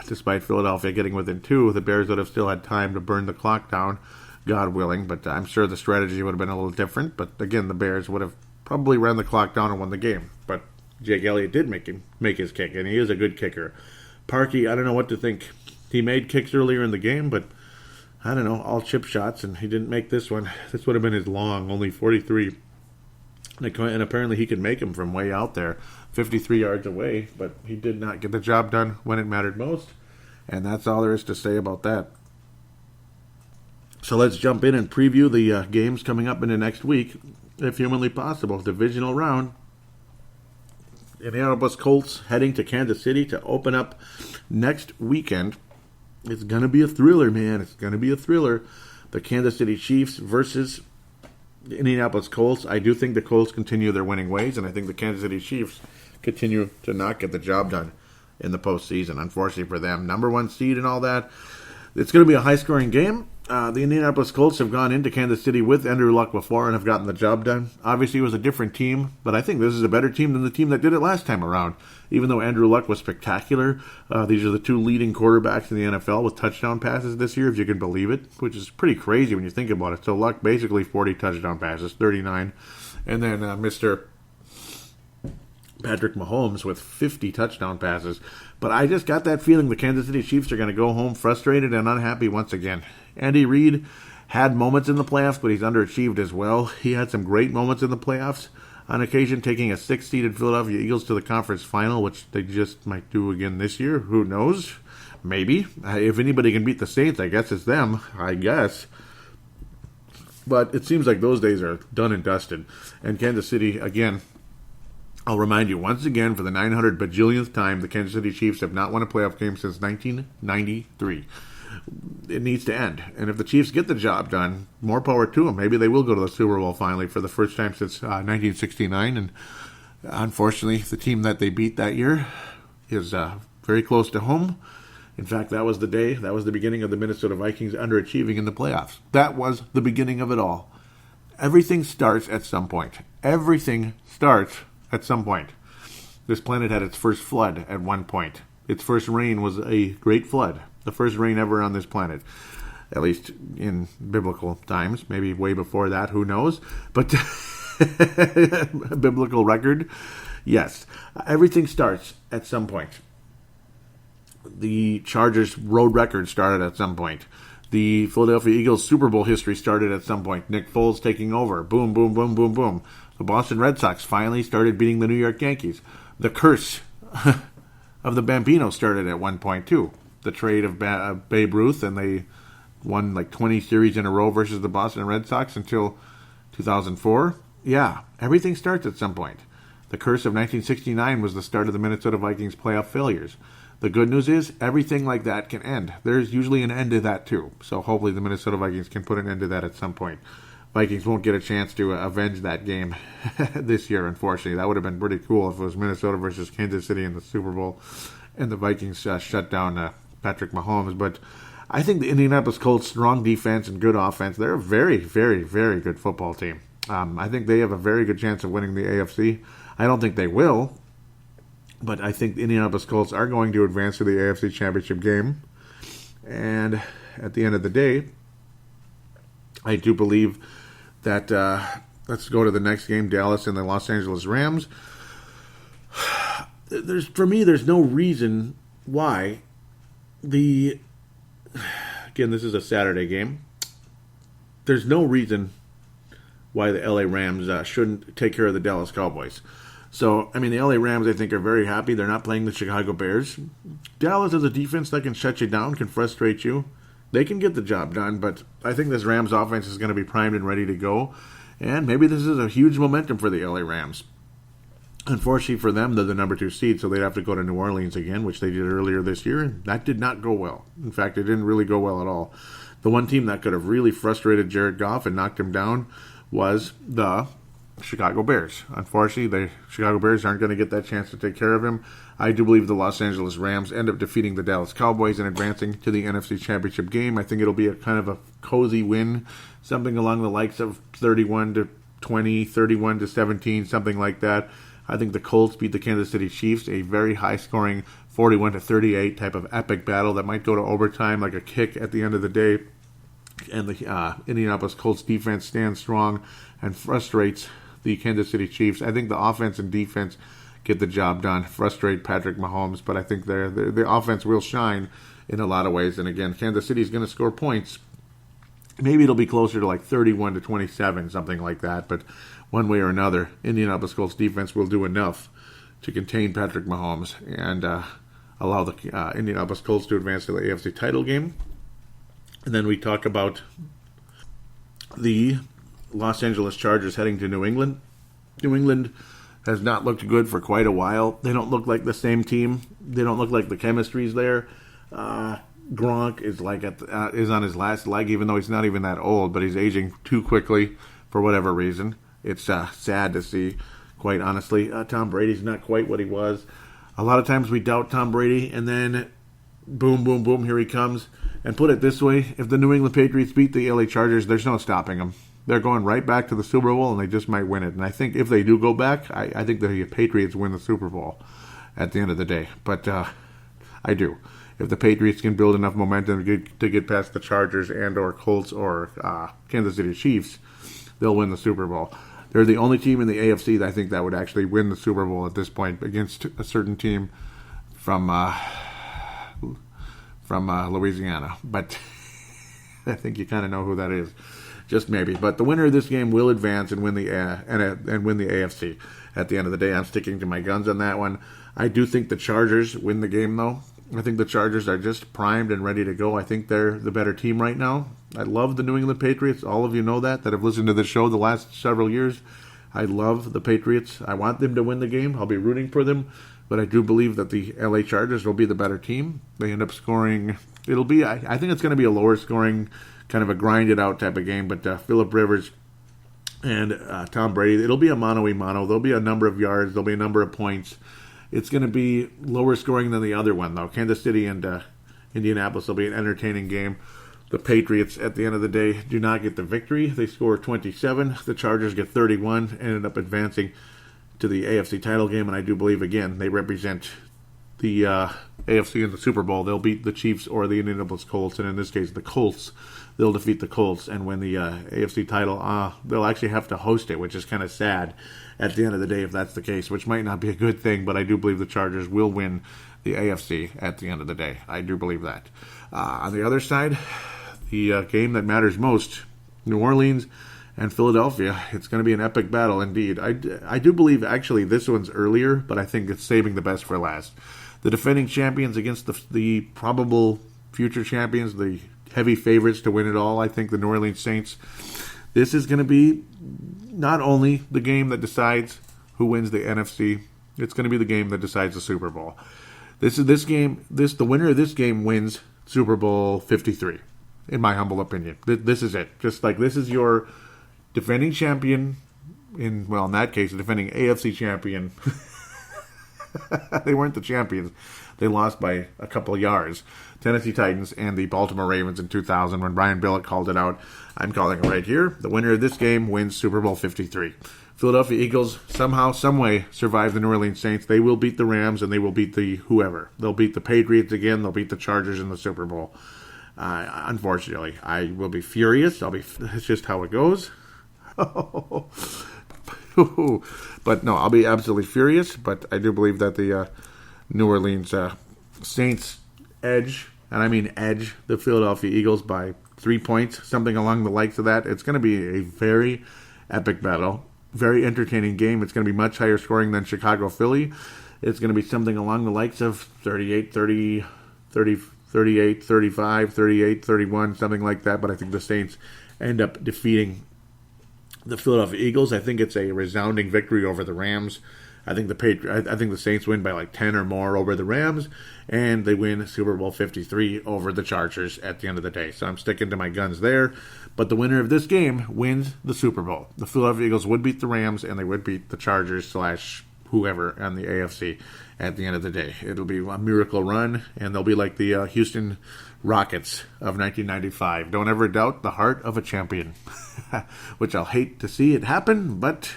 Despite Philadelphia getting within 2, the Bears would have still had time to burn the clock down, God willing. But I'm sure the strategy would have been a little different. But again, the Bears would have probably ran the clock down and won the game. But Jake Elliott did make his kick, and he is a good kicker. Parkey, I don't know what to think. He made kicks earlier in the game, but I don't know, all chip shots, and he didn't make this one. This would have been his long, only 43. And apparently he could make them from way out there, 53 yards away, but he did not get the job done when it mattered most. And that's all there is to say about that. So let's jump in and preview the games coming up in the next week, if humanly possible. Divisional round. Indianapolis Colts heading to Kansas City to open up next weekend. It's going to be a thriller, man. It's going to be a thriller. The Kansas City Chiefs versus the Indianapolis Colts. I do think the Colts continue their winning ways, and I think the Kansas City Chiefs continue to not get the job done in the postseason. Unfortunately for them, number 1 seed and all that. It's going to be a high-scoring game. The Indianapolis Colts have gone into Kansas City with Andrew Luck before and have gotten the job done. Obviously, it was a different team, but I think this is a better team than the team that did it last time around. Even though Andrew Luck was spectacular, these are the 2 leading quarterbacks in the NFL with touchdown passes this year, if you can believe it, which is pretty crazy when you think about it. So Luck basically 40 touchdown passes, 39, and then Mr. Patrick Mahomes with 50 touchdown passes. But I just got that feeling the Kansas City Chiefs are going to go home frustrated and unhappy once again. Andy Reid had moments in the playoffs, but he's underachieved as well. He had some great moments in the playoffs, on occasion taking a 6-seeded Philadelphia Eagles to the conference final, which they just might do again this year. Who knows? Maybe. If anybody can beat the Saints, I guess it's them. I guess. But it seems like those days are done and dusted. And Kansas City, again, I'll remind you once again for the 900 bajillionth time, the Kansas City Chiefs have not won a playoff game since 1993. It needs to end. And if the Chiefs get the job done, more power to them. Maybe they will go to the Super Bowl finally for the first time since 1969. And unfortunately, the team that they beat that year is very close to home. In fact, that was the day, that was the beginning of the Minnesota Vikings underachieving in the playoffs. That was the beginning of it all. Everything starts at some point. Everything starts at some point. This planet had its first flood at one point. Its first rain was a great flood. The first rain ever on this planet. At least in biblical times. Maybe way before that, who knows? But biblical record, yes. Everything starts at some point. The Chargers' road record started at some point. The Philadelphia Eagles' Super Bowl history started at some point. Nick Foles taking over. Boom, boom, boom, boom, boom. The Boston Red Sox finally started beating the New York Yankees. The curse of the Bambino started at one point, too. The trade of Babe Ruth, and they won like 20 series in a row versus the Boston Red Sox until 2004. Yeah, everything starts at some point. The curse of 1969 was the start of the Minnesota Vikings' playoff failures. The good news is everything like that can end. There's usually an end to that too. So hopefully the Minnesota Vikings can put an end to that at some point. Vikings won't get a chance to avenge that game this year, unfortunately. That would have been pretty cool if it was Minnesota versus Kansas City in the Super Bowl and the Vikings shut down Patrick Mahomes. But I think the Indianapolis Colts' strong defense and good offense, they're a very, very, very good football team. I think they have a very good chance of winning the AFC. I don't think they will. But I think the Indianapolis Colts are going to advance to the AFC Championship game. And at the end of the day, I do believe that, let's go to the next game, Dallas and the Los Angeles Rams. For me, there's no reason why again, this is a Saturday game. There's no reason why the LA Rams shouldn't take care of the Dallas Cowboys. So, I mean, the LA Rams, I think, are very happy. They're not playing the Chicago Bears. Dallas has a defense that can shut you down, can frustrate you. They can get the job done, but I think this Rams offense is going to be primed and ready to go. And maybe this is a huge momentum for the LA Rams. Unfortunately for them, they're the number 2 seed, so they'd have to go to New Orleans again, which they did earlier this year, and that did not go well. In fact, it didn't really go well at all. The one team that could have really frustrated Jared Goff and knocked him down was the Chicago Bears. Unfortunately, the Chicago Bears aren't going to get that chance to take care of him. I do believe the Los Angeles Rams end up defeating the Dallas Cowboys and advancing to the NFC Championship game. I think it'll be a kind of a cozy win, something along the likes of 31-20, 31-17, something like that. I think the Colts beat the Kansas City Chiefs, a very high-scoring 41-38 type of epic battle that might go to overtime like a kick at the end of the day. And the Indianapolis Colts defense stands strong and frustrates the Kansas City Chiefs. I think the offense and defense get the job done, frustrate Patrick Mahomes, but I think the offense will shine in a lot of ways. And again, Kansas City is going to score points. Maybe it'll be closer to like 31-27, something like that. But one way or another, Indianapolis Colts defense will do enough to contain Patrick Mahomes and allow the Indianapolis Colts to advance to the AFC title game. And then we talk about the Los Angeles Chargers heading to New England. New England has not looked good for quite a while. They don't look like the same team. They don't look like the chemistry's there. Gronk is is on his last leg, even though he's not even that old, but he's aging too quickly for whatever reason. It's sad to see, quite honestly. Tom Brady's not quite what he was. A lot of times we doubt Tom Brady, and then boom, boom, boom, here he comes. And put it this way, if the New England Patriots beat the LA Chargers, there's no stopping them. They're going right back to the Super Bowl, and they just might win it. And I think if they do go back, I think the Patriots win the Super Bowl at the end of the day. But I do. If the Patriots can build enough momentum to get past the Chargers and or Colts or Kansas City Chiefs, they'll win the Super Bowl. They're the only team in the AFC that I think that would actually win the Super Bowl at this point against a certain team from Louisiana. But I think you kind of know who that is. Just maybe. But the winner of this game will advance and win the AFC. At the end of the day, I'm sticking to my guns on that one. I do think the Chargers win the game, though. I think the Chargers are just primed and ready to go. I think they're the better team right now. I love the New England Patriots. All of you know that have listened to the show the last several years. I love the Patriots. I want them to win the game. I'll be rooting for them. But I do believe that the LA Chargers will be the better team. They end up scoring. I think it's going to be a lower scoring, kind of a grinded out type of game. But Phillip Rivers and Tom Brady, it'll be a mano-a-mano. There'll be a number of yards. There'll be a number of points. It's going to be lower scoring than the other one, though. Kansas City and Indianapolis will be an entertaining game. The Patriots, at the end of the day, do not get the victory. They score 27. The Chargers get 31, ended up advancing to the AFC title game, and I do believe, again, they represent the AFC in the Super Bowl. They'll beat the Chiefs or the Indianapolis Colts, and in this case, the Colts. They'll defeat the Colts and win the AFC title. They'll actually have to host it, which is kind of sad at the end of the day if that's the case, which might not be a good thing, but I do believe the Chargers will win the AFC at the end of the day. I do believe that. On the other side, the game that matters most, New Orleans and Philadelphia. It's going to be an epic battle indeed. I do believe, actually, this one's earlier, but I think it's saving the best for last. The defending champions against the probable future champions, the heavy favorites to win it all, I think the New Orleans Saints. This is going to be not only the game that decides who wins the NFC, it's going to be the game that decides the Super Bowl. The winner of this game wins Super Bowl 53, in my humble opinion. This is it. Just like this is your defending champion, in that case, the defending AFC champion. They weren't the champions. They lost by a couple of yards. Tennessee Titans and the Baltimore Ravens in 2000 when Brian Billick called it out. I'm calling it right here. The winner of this game wins Super Bowl 53. Philadelphia Eagles somehow, someway survive the New Orleans Saints. They will beat the Rams and they will beat the whoever. They'll beat the Patriots again. They'll beat the Chargers in the Super Bowl. Unfortunately, I will be furious. It's just how it goes. But no, I'll be absolutely furious. But I do believe that the New Orleans Saints edge, and I mean edge, the Philadelphia Eagles by 3 points, something along the likes of that. It's going to be a very epic battle, very entertaining game. It's going to be much higher scoring than Chicago-Philly. It's going to be something along the likes of 38-30, 38-35, 38-31, something like that. But I think the Saints end up defeating the Philadelphia Eagles. I think it's a resounding victory over the Rams. I think the Saints win by like 10 or more over the Rams, and they win Super Bowl 53 over the Chargers at the end of the day. So I'm sticking to my guns there. But the winner of this game wins the Super Bowl. The Philadelphia Eagles would beat the Rams, and they would beat the Chargers / whoever on the AFC at the end of the day. It'll be a miracle run, and they'll be like the Houston Rockets of 1995. Don't ever doubt the heart of a champion, which I'll hate to see it happen, but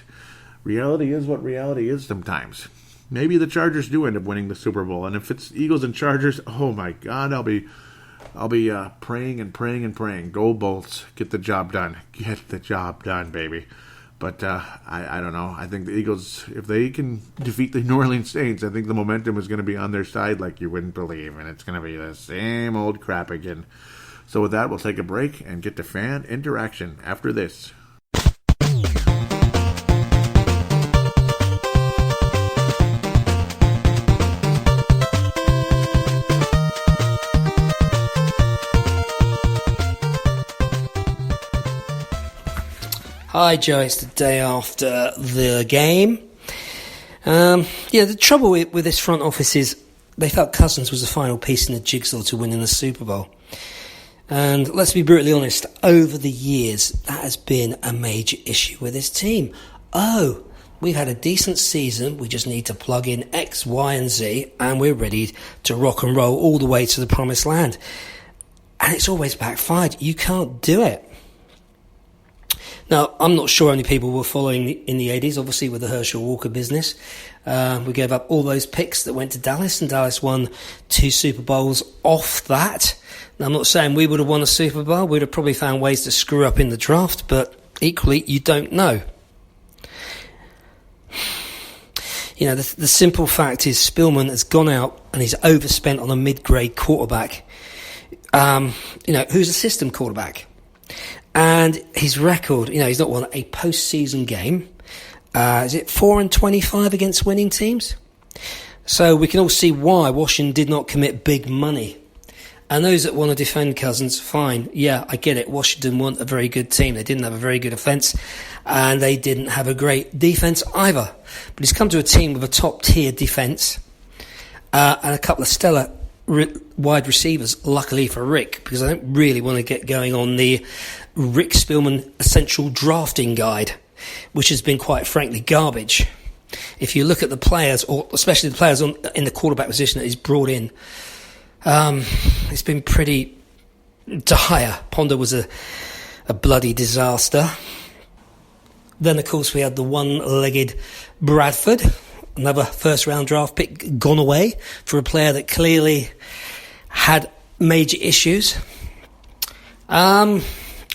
reality is what reality is sometimes. Maybe the Chargers do end up winning the Super Bowl, and if it's Eagles and Chargers, oh my God, I'll be praying and praying and praying. Go Bolts, get the job done. Get the job done, baby. But I don't know. I think the Eagles, if they can defeat the New Orleans Saints, I think the momentum is going to be on their side like you wouldn't believe, and it's going to be the same old crap again. So with that, we'll take a break and get to fan interaction after this. Hi Joe, it's the day after the game. The trouble with this front office is they felt Cousins was the final piece in the jigsaw to winning the Super Bowl. And let's be brutally honest, over the years, that has been a major issue with this team. Oh, we've had a decent season, we just need to plug in X, Y, and Z, and we're ready to rock and roll all the way to the promised land. And it's always backfired. You can't do it. Now, I'm not sure how many people were following in the 80s, obviously with the Herschel Walker business. We gave up all those picks that went to Dallas, and Dallas won 2 Super Bowls off that. Now, I'm not saying we would have won a Super Bowl. We'd have probably found ways to screw up in the draft, but equally, you don't know. You know, the simple fact is Spielman has gone out and he's overspent on a mid-grade quarterback. Who's a system quarterback. And his record, he's not won a postseason game. Is it 4-25 against winning teams? So we can all see why Washington did not commit big money. And those that want to defend Cousins, fine. Yeah, I get it. Washington weren't a very good team. They didn't have a very good offence, and they didn't have a great defence either. But he's come to a team with a top-tier defence and a couple of stellar wide receivers, luckily for Rick, because I don't really want to get going on the Rick Spielman Essential Drafting Guide, which has been, quite frankly, garbage. If you look at the players, or especially the players in the quarterback position that he's brought in, it's been pretty dire. Ponder was a bloody disaster. Then, of course, we had the one-legged Bradford, another first-round draft pick gone away for a player that clearly had major issues. And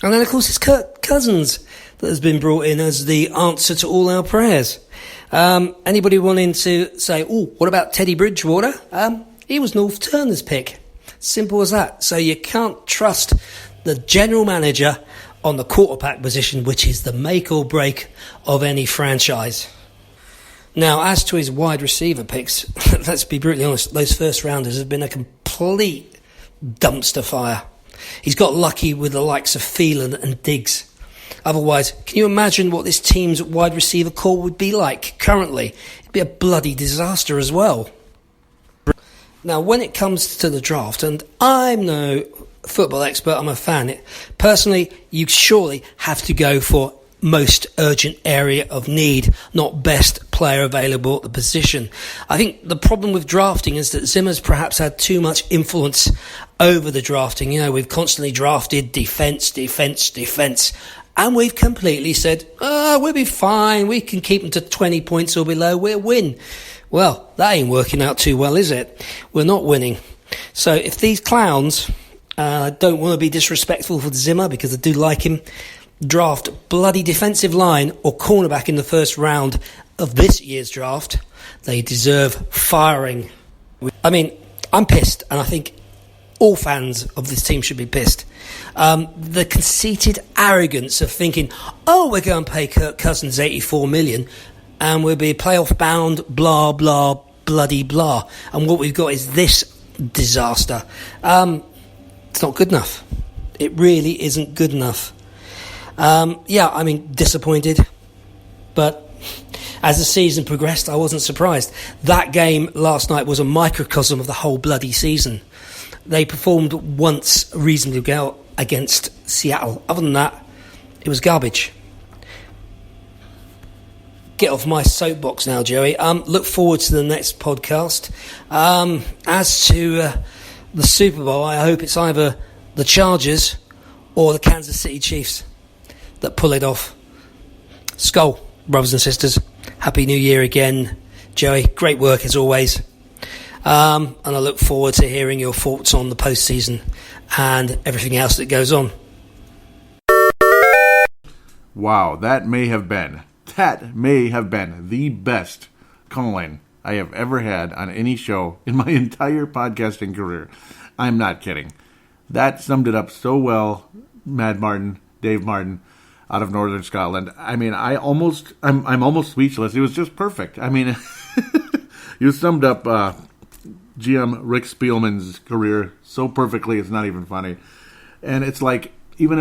then, of course, it's Kirk Cousins that has been brought in as the answer to all our prayers. Anybody wanting to say, oh, what about Teddy Bridgewater? He was North Turner's pick. Simple as that. So you can't trust the general manager on the quarterback position, which is the make or break of any franchise. Now, as to his wide receiver picks, let's be brutally honest, those first rounders have been a complete dumpster fire. He's got lucky with the likes of Phelan and Diggs. Otherwise, can you imagine what this team's wide receiver core would be like currently? It'd be a bloody disaster as well. Now, when it comes to the draft, and I'm no football expert, I'm a fan, personally, you surely have to go for most urgent area of need, not best player available at the position. I think the problem with drafting is that Zimmer's perhaps had too much influence over the drafting. You know, we've constantly drafted defence, and we've completely said, we'll be fine, we can keep them to 20 points or below, we'll win. Well, that ain't working out too well, is it? We're not winning. So if these clowns don't want to be disrespectful for Zimmer, because I do like him, draft bloody defensive line or cornerback in the first round of this year's draft, they deserve firing. I mean, I'm pissed, and I think all fans of this team should be pissed. The conceited arrogance of thinking, we're going to pay Kirk Cousins $84 million and we'll be playoff bound, blah, blah, bloody blah. And what we've got is this disaster. It's not good enough. It really isn't good enough. Disappointed. But as the season progressed, I wasn't surprised. That game last night was a microcosm of the whole bloody season. They performed once reasonably well against Seattle. Other than that, it was garbage. Get off my soapbox now, Joey. Look forward to the next podcast. As to the Super Bowl, I hope it's either the Chargers or the Kansas City Chiefs that pull it off. Skol, brothers and sisters. Happy New Year again, Joey. Great work as always. And I look forward to hearing your thoughts on the postseason and everything else that goes on. Wow, that may have been the best call-in I have ever had on any show in my entire podcasting career. I'm not kidding. That summed it up so well, Dave Martin, out of Northern Scotland. I mean, I'm almost speechless. It was just perfect. I mean, you summed up GM Rick Spielman's career so perfectly, it's not even funny. And it's like, all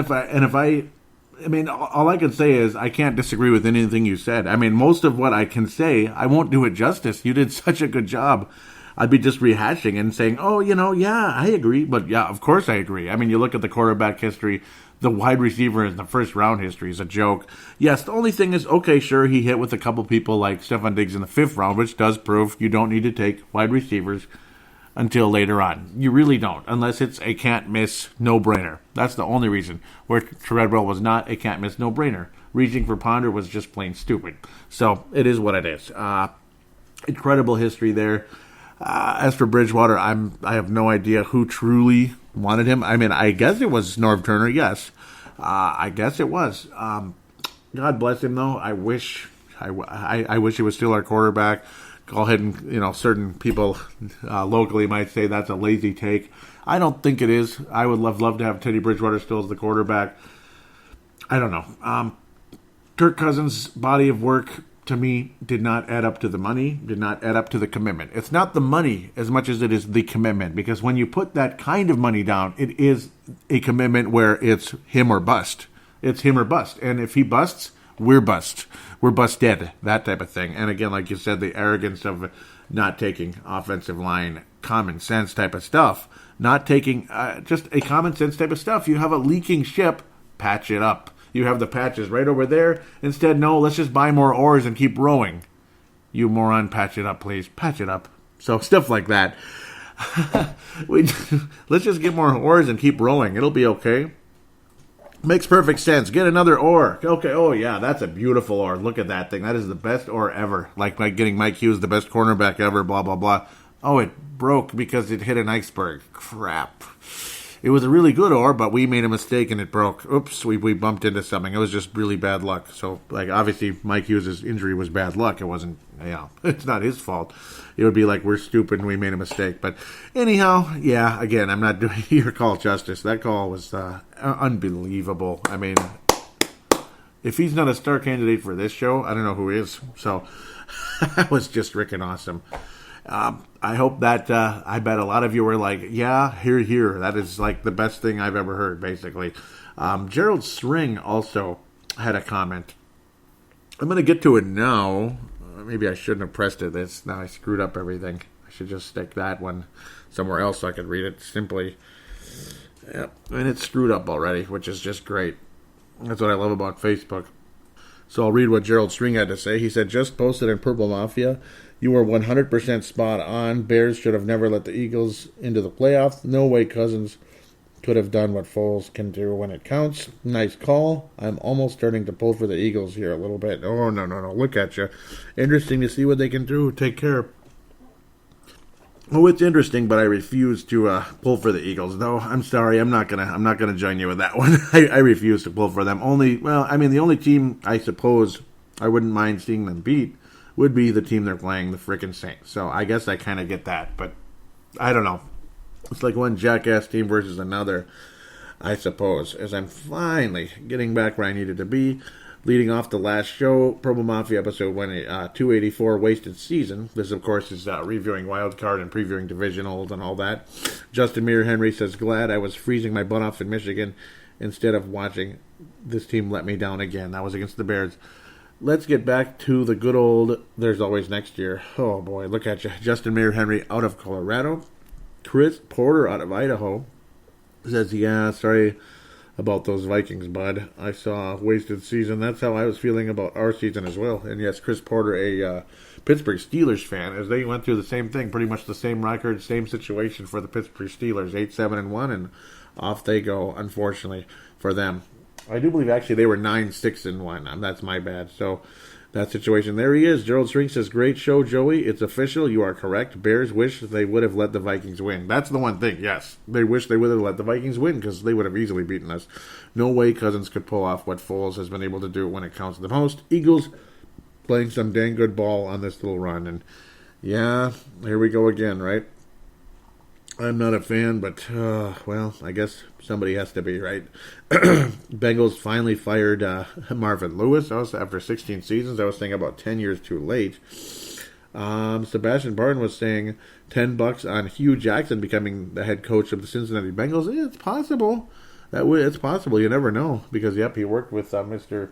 I can say is I can't disagree with anything you said. I mean, most of what I can say, I won't do it justice. You did such a good job. I'd be just rehashing and saying, I agree. But yeah, of course I agree. I mean, you look at the quarterback history, the wide receiver in the first round history is a joke. Yes, the only thing is, okay, sure, he hit with a couple people like Stephon Diggs in the fifth round, which does prove you don't need to take wide receivers until later on. You really don't, unless it's a can't-miss no-brainer. That's the only reason. Where Treadwell was not a can't-miss no-brainer. Reaching for Ponder was just plain stupid. So it is what it is. Incredible history there. As for Bridgewater, I have no idea who truly wanted him. I mean, I guess it was Norv Turner, yes. I guess it was. God bless him, though. I wish he was still our quarterback. Go ahead and, certain people locally might say that's a lazy take. I don't think it is. I would love to have Teddy Bridgewater still as the quarterback. I don't know. Kirk Cousins' body of work to me, did not add up to the money, did not add up to the commitment. It's not the money as much as it is the commitment, because when you put that kind of money down, it is a commitment where it's him or bust. It's him or bust. And if he busts, we're bust. We're busted, that type of thing. And again, like you said, the arrogance of not taking offensive line, common sense type of stuff, not taking just a common sense type of stuff. You have a leaking ship, patch it up. You have the patches right over there. Instead, no, let's just buy more oars and keep rowing. You moron, patch it up, please. Patch it up. So stuff like that. Let's just get more oars and keep rowing. It'll be okay. Makes perfect sense. Get another oar. Okay, oh yeah, that's a beautiful oar. Look at that thing. That is the best oar ever. Like getting Mike Hughes the best cornerback ever, blah, blah, blah. Oh, it broke because it hit an iceberg. Crap. It was a really good oar, but we made a mistake and it broke. Oops, we bumped into something. It was just really bad luck. So, like, obviously, Mike Hughes' injury was bad luck. It wasn't, it's not his fault. It would be like, we're stupid and we made a mistake. But anyhow, yeah, again, I'm not doing your call justice. That call was unbelievable. I mean, if he's not a star candidate for this show, I don't know who is. So, that was just freaking awesome. I hope that, I bet a lot of you were like, yeah, here. That is like the best thing I've ever heard, basically. Gerald String also had a comment. I'm going to get to it now. Maybe I shouldn't have pressed it. Now I screwed up everything. I should just stick that one somewhere else so I could read it simply. Yep. And it's screwed up already, which is just great. That's what I love about Facebook. So I'll read what Gerald String had to say. He said, just posted in Purple Mafia. You were 100% spot on. Bears should have never let the Eagles into the playoffs. No way Cousins could have done what Foles can do when it counts. Nice call. I'm almost starting to pull for the Eagles here a little bit. Oh, no. Look at you. Interesting to see what they can do. Take care. Oh, it's interesting, but I refuse to pull for the Eagles. No, I'm sorry. I'm not gonna join you with that one. I refuse to pull for them. The only team I suppose I wouldn't mind seeing them beat would be the team they're playing, the frickin' Saints. So I guess I kind of get that, but I don't know. It's like one jackass team versus another, I suppose, as I'm finally getting back where I needed to be. Leading off the last show, Purple Mafia episode 284, Wasted Season. This, of course, is reviewing Wildcard and previewing Divisionals and all that. Justin Meir Henry says, glad I was freezing my butt off in Michigan instead of watching this team let me down again. That was against the Bears. Let's get back to the good old there's always next year. Oh, boy, look at you. Justin Meir Henry out of Colorado. Chris Porter out of Idaho says, yeah, sorry about those Vikings, bud. I saw Wasted Season. That's how I was feeling about our season as well. And yes, Chris Porter, a Pittsburgh Steelers fan, as they went through the same thing, pretty much the same record, same situation for the Pittsburgh Steelers, 8-7-1, and off they go, unfortunately, for them. I do believe, actually, they were 9-6-1. That's my bad. So, that situation. There he is. Gerald String says, great show, Joey. It's official. You are correct. Bears wish they would have let the Vikings win. That's the one thing, yes. They wish they would have let the Vikings win because they would have easily beaten us. No way Cousins could pull off what Foles has been able to do when it counts the most. Eagles playing some dang good ball on this little run. And, yeah, here we go again, right? I'm not a fan, but, I guess somebody has to be, right? Bengals finally fired Marvin Lewis after 16 seasons. I was saying about 10 years too late. Sebastian Barton was saying $10 on Hugh Jackson becoming the head coach of the Cincinnati Bengals. It's possible. It's possible. You never know. Because, yep, he worked with Mr.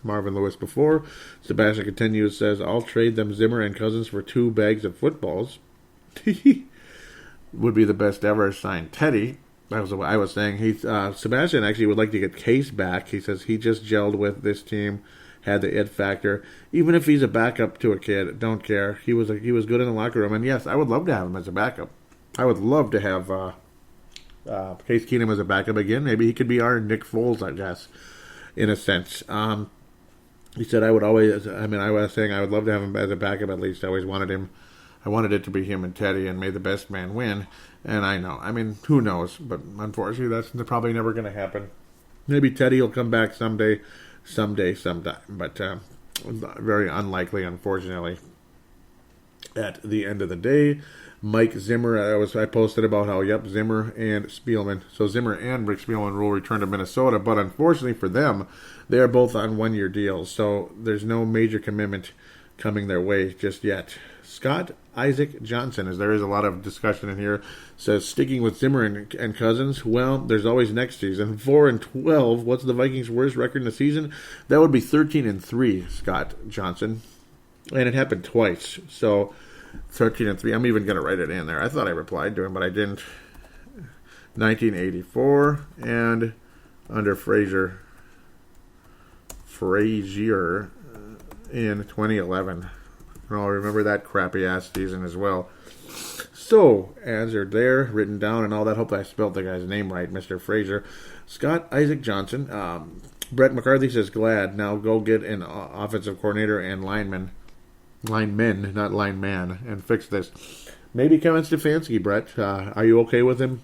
Marvin Lewis before. Sebastian continues, says, I'll trade them Zimmer and Cousins for 2 bags of footballs. Would be the best ever, signed Teddy. That was what I was saying. Sebastian actually would like to get Case back. He says he just gelled with this team, had the it factor. Even if he's a backup to a kid, don't care. He was good in the locker room, and yes, I would love to have him as a backup. I would love to have Case Keenum as a backup again. Maybe he could be our Nick Foles, I guess, in a sense. He said I was saying I would love to have him as a backup at least. I always wanted him. I wanted it to be him and Teddy, and may the best man win. And I know. I mean, who knows? But unfortunately, that's probably never going to happen. Maybe Teddy will come back someday, sometime. But very unlikely, unfortunately, at the end of the day. Mike Zimmer, I posted about how, Zimmer and Spielman. So Zimmer and Rick Spielman will return to Minnesota, but unfortunately for them, they are both on one-year deals, so there's no major commitment coming their way just yet. Scott Isaac Johnson, as there is a lot of discussion in here, says, sticking with Zimmer and Cousins, well, there's always next season. 4-12, what's the Vikings' worst record in the season? That would be 13-3, Scott Johnson. And it happened twice, so 13-3. I'm even going to write it in there. I thought I replied to him, but I didn't. 1984, and under Frazier in 2011. Oh, remember that crappy-ass season as well. So, as they're there, written down and all that, hope I spelled the guy's name right, Mr. Frazier. Scott Isaac Johnson. Brett McCarthy says, glad. Now go get an offensive coordinator and linemen, not lineman, and fix this. Maybe Kevin Stefanski, Brett. Are you okay with him?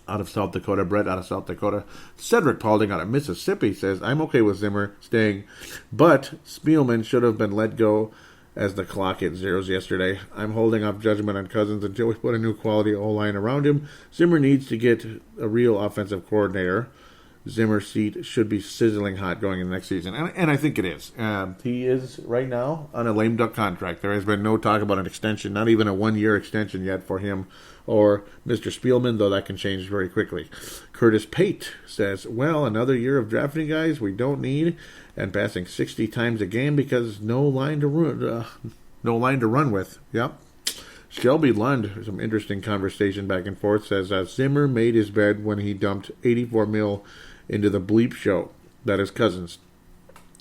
Out of South Dakota, Brett out of South Dakota. Cedric Paulding out of Mississippi says, I'm okay with Zimmer staying, but Spielman should have been let go as the clock hit zeros yesterday. I'm holding off judgment on Cousins until we put a new quality O-line around him. Zimmer needs to get a real offensive coordinator. Zimmer's seat should be sizzling hot going into next season. And I think it is. He is right now on a lame duck contract. There has been no talk about an extension, not even a one-year extension yet for him or Mr. Spielman, though that can change very quickly. Curtis Pate says, well, another year of drafting guys we don't need and passing 60 times a game because no line to run with. Yep. Shelby Lund, some interesting conversation back and forth, says Zimmer made his bed when he dumped $84 million into the bleep show. That is Cousins.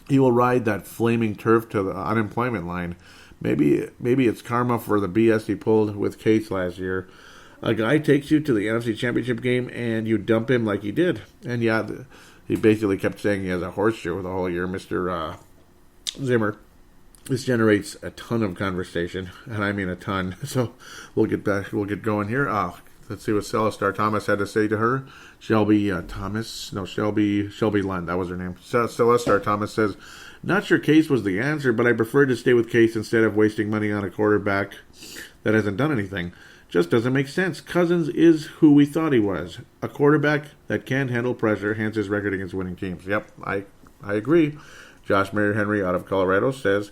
He will ride that flaming turf to the unemployment line. Maybe it's karma for the BS he pulled with Case last year. A guy takes you to the NFC Championship game and you dump him like he did. And he basically kept saying he has a horseshoe the whole year, Mr. Zimmer. This generates a ton of conversation, and I mean a ton. So we'll get going here. Let's see what Celestar Thomas had to say to her. Shelby Lund, that was her name. Celestar Thomas says, not sure Case was the answer, but I prefer to stay with Case instead of wasting money on a quarterback that hasn't done anything. Just doesn't make sense. Cousins is who we thought he was. A quarterback that can handle pressure, hence his record against winning teams. Yep, I agree. Josh Mayer Henry out of Colorado says,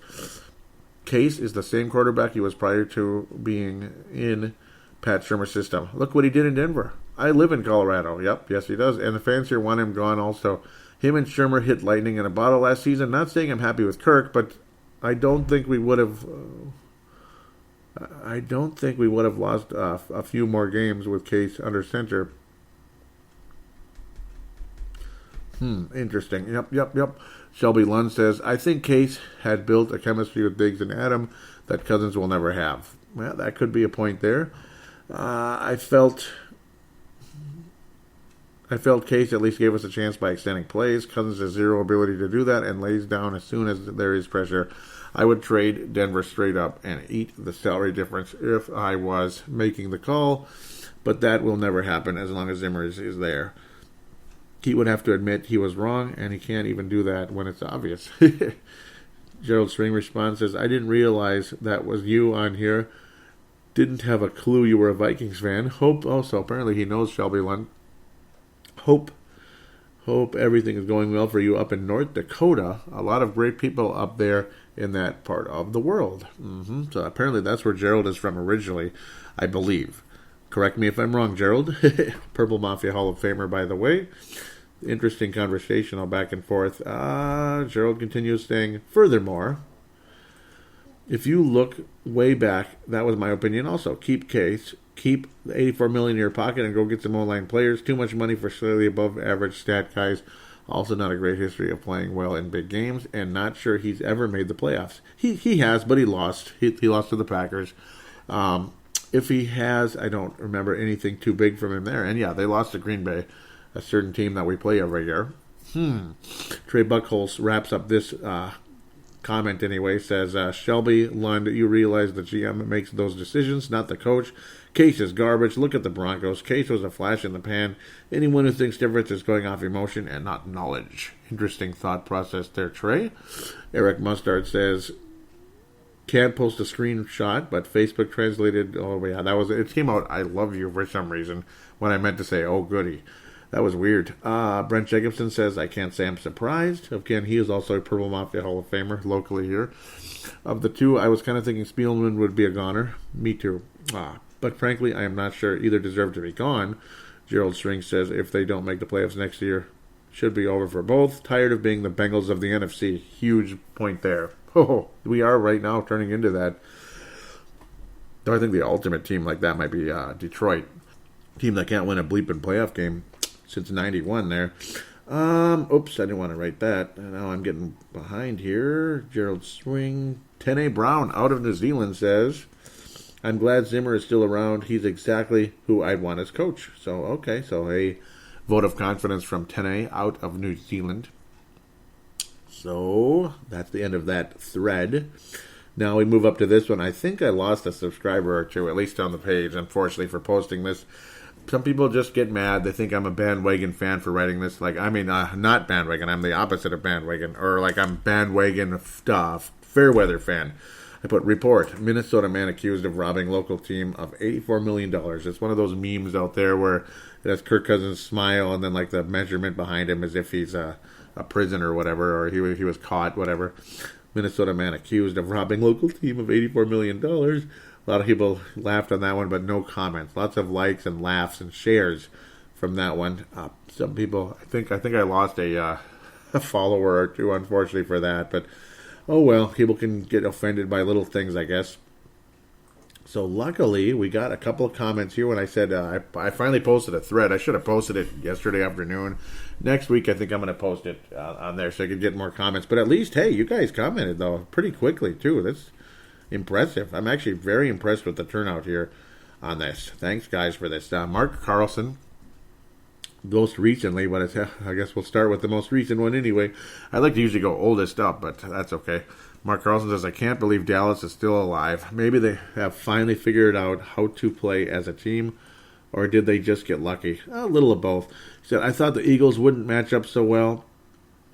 Case is the same quarterback he was prior to being in Pat Shurmur's system. Look what he did in Denver. I live in Colorado. Yep, yes he does. And the fans here want him gone also. Him and Shurmur hit lightning in a bottle last season. Not saying I'm happy with Kirk, but I don't think we would have lost a few more games with Case under center. Interesting. Yep. Shelby Lund says, I think Case had built a chemistry with Diggs and Adam that Cousins will never have. Well, that could be a point there. I felt Case at least gave us a chance by extending plays. Cousins has zero ability to do that and lays down as soon as there is pressure. I would trade Denver straight up and eat the salary difference if I was making the call, but that will never happen as long as Zimmer is there. He would have to admit he was wrong, and he can't even do that when it's obvious. Gerald String responds, says, I didn't realize that was you on here. Didn't have a clue you were a Vikings fan. Hope also, apparently he knows Shelby Lund. Hope everything is going well for you up in North Dakota. A lot of great people up there in that part of the world. So apparently that's where Gerald is from originally, I believe. Correct me if I'm wrong, Gerald. Purple Mafia Hall of Famer, by the way. Interesting conversational back and forth. Gerald continues saying, furthermore, if you look way back, that was my opinion also. Keep Case. Keep the $84 million in your pocket and go get some O-line players. Too much money for slightly above average stat guys. Also not a great history of playing well in big games, and not sure he's ever made the playoffs. He has, but he lost. He lost to the Packers. If he has, I don't remember anything too big from him there. And yeah, they lost to Green Bay, a certain team that we play every year. Trey Buckholz wraps up this comment anyway, says, Shelby Lund, you realize the GM makes those decisions, not the coach. Case is garbage. Look at the Broncos. Case was a flash in the pan. Anyone who thinks different is going off emotion and not knowledge. Interesting thought process there, Trey. Eric Mustard says, Can't post a screenshot, but Facebook translated. Oh yeah, that was it. Came out. I love you for some reason when I meant to say, oh goody. That was weird. Brent Jacobson says, I can't say I'm surprised. Again, he is also a Purple Mafia Hall of Famer locally here. Of the two, I was kind of thinking Spielman would be a goner. Me too. But frankly, I am not sure either deserve to be gone. Gerald String says, if they don't make the playoffs next year, should be over for both. Tired of being the Bengals of the NFC. Huge point there. Oh, we are right now turning into that. Though I think the ultimate team like that might be Detroit. Team that can't win a bleeping playoff game since 91 there. Oops, I didn't want to write that. Now I'm getting behind here. Gerald Swing. Tene Brown out of New Zealand says, I'm glad Zimmer is still around. He's exactly who I'd want as coach. So, okay. So a vote of confidence from Tene out of New Zealand. So that's the end of that thread. Now we move up to this one. I think I lost a subscriber or two, at least on the page, unfortunately, for posting this. Some people just get mad. They think I'm a bandwagon fan for writing this. Not bandwagon. I'm the opposite of bandwagon. Or I'm bandwagon fair-weather fan. I put, report, Minnesota man accused of robbing local team of $84 million. It's one of those memes out there where it has Kirk Cousins' smile and then the measurement behind him as if he's a prisoner or whatever, or he was caught, whatever. Minnesota man accused of robbing local team of $84 million. A lot of people laughed on that one, but no comments. Lots of likes and laughs and shares from that one. Some people, I think I lost a follower or two, unfortunately, for that. But, oh well, people can get offended by little things, I guess. So luckily, we got a couple of comments here when I said I finally posted a thread. I should have posted it yesterday afternoon. Next week, I think I'm going to post it on there so I could get more comments. But at least, hey, you guys commented, though, pretty quickly, too. That's impressive. I'm actually very impressed with the turnout here on this. Thanks, guys, for this. Mark Carlson, most recently, but I guess we'll start with the most recent one anyway. I like to usually go oldest up, but that's okay. Mark Carlson says, I can't believe Dallas is still alive. Maybe they have finally figured out how to play as a team, or did they just get lucky? A little of both. He said, I thought the Eagles wouldn't match up so well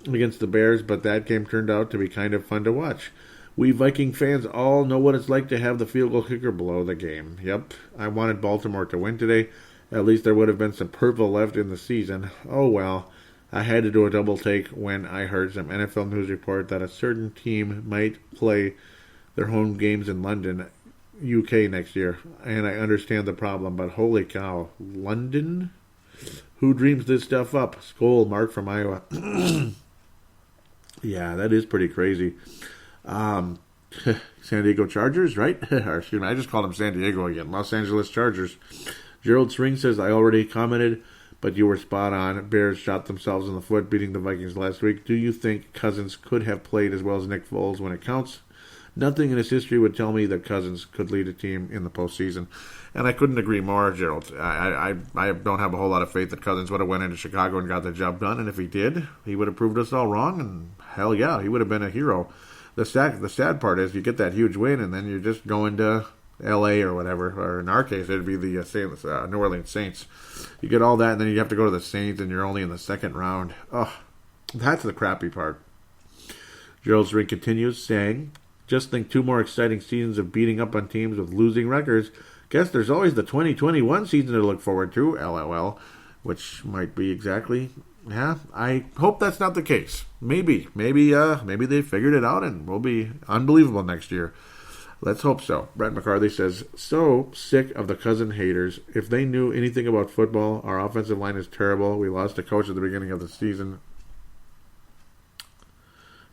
against the Bears, but that game turned out to be kind of fun to watch. We Viking fans all know what it's like to have the field goal kicker blow the game. Yep, I wanted Baltimore to win today. At least there would have been some purple left in the season. Oh well, I had to do a double take when I heard some NFL news report that a certain team might play their home games in London, UK next year. And I understand the problem, but holy cow, London? Who dreams this stuff up? Skol, Mark from Iowa. Yeah, that is pretty crazy. San Diego Chargers, right? Or, excuse me, I just called them San Diego again. Los Angeles Chargers. Gerald String says, I already commented, but you were spot on. Bears shot themselves in the foot beating the Vikings last week. Do you think Cousins could have played as well as Nick Foles when it counts? Nothing in his history would tell me that Cousins could lead a team in the postseason. And I couldn't agree more, Gerald. I don't have a whole lot of faith that Cousins would have went into Chicago and got the job done. And if he did, he would have proved us all wrong. And hell yeah, he would have been a hero. The sad part is you get that huge win, and then you're just going to L.A. or whatever. Or in our case, it'd be the New Orleans Saints. You get all that, and then you have to go to the Saints, and you're only in the second round. Oh, that's the crappy part. Gerald String continues, saying, just think 2 more exciting seasons of beating up on teams with losing records. Guess there's always the 2021 season to look forward to, LOL. Which might be exactly... Yeah, I hope that's not the case. Maybe they figured it out and we'll be unbelievable next year. Let's hope so. Brett McCarthy says, so sick of the Cousin haters. If they knew anything about football, our offensive line is terrible. We lost a coach at the beginning of the season.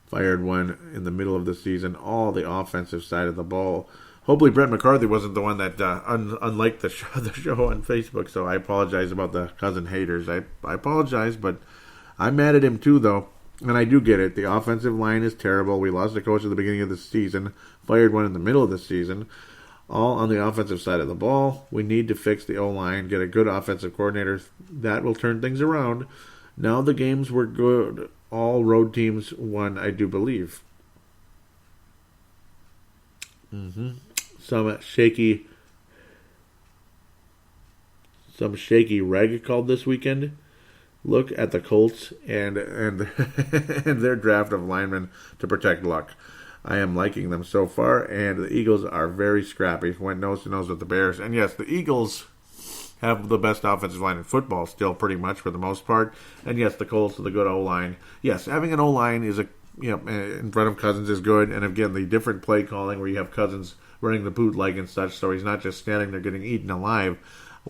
Fired one in the middle of the season. All the offensive side of the ball. Hopefully Brett McCarthy wasn't the one that unliked the show on Facebook, so I apologize about the Cousin haters. I apologize, but I'm mad at him too, though, and I do get it. The offensive line is terrible. We lost a coach at the beginning of the season, fired one in the middle of the season, all on the offensive side of the ball. We need to fix the O-line, get a good offensive coordinator. That will turn things around. Now the games were good. All road teams won, I do believe. Some shaky reg called this weekend. Look at the Colts and and their draft of linemen to protect Luck. I am liking them so far, and the Eagles are very scrappy. Went nose to nose with the Bears. And yes, the Eagles have the best offensive line in football still, pretty much for the most part. And yes, the Colts are the good O-line. Yes, having an O-line is in front of Cousins is good. And again, the different play calling where you have Cousins running the bootleg and such, so he's not just standing there getting eaten alive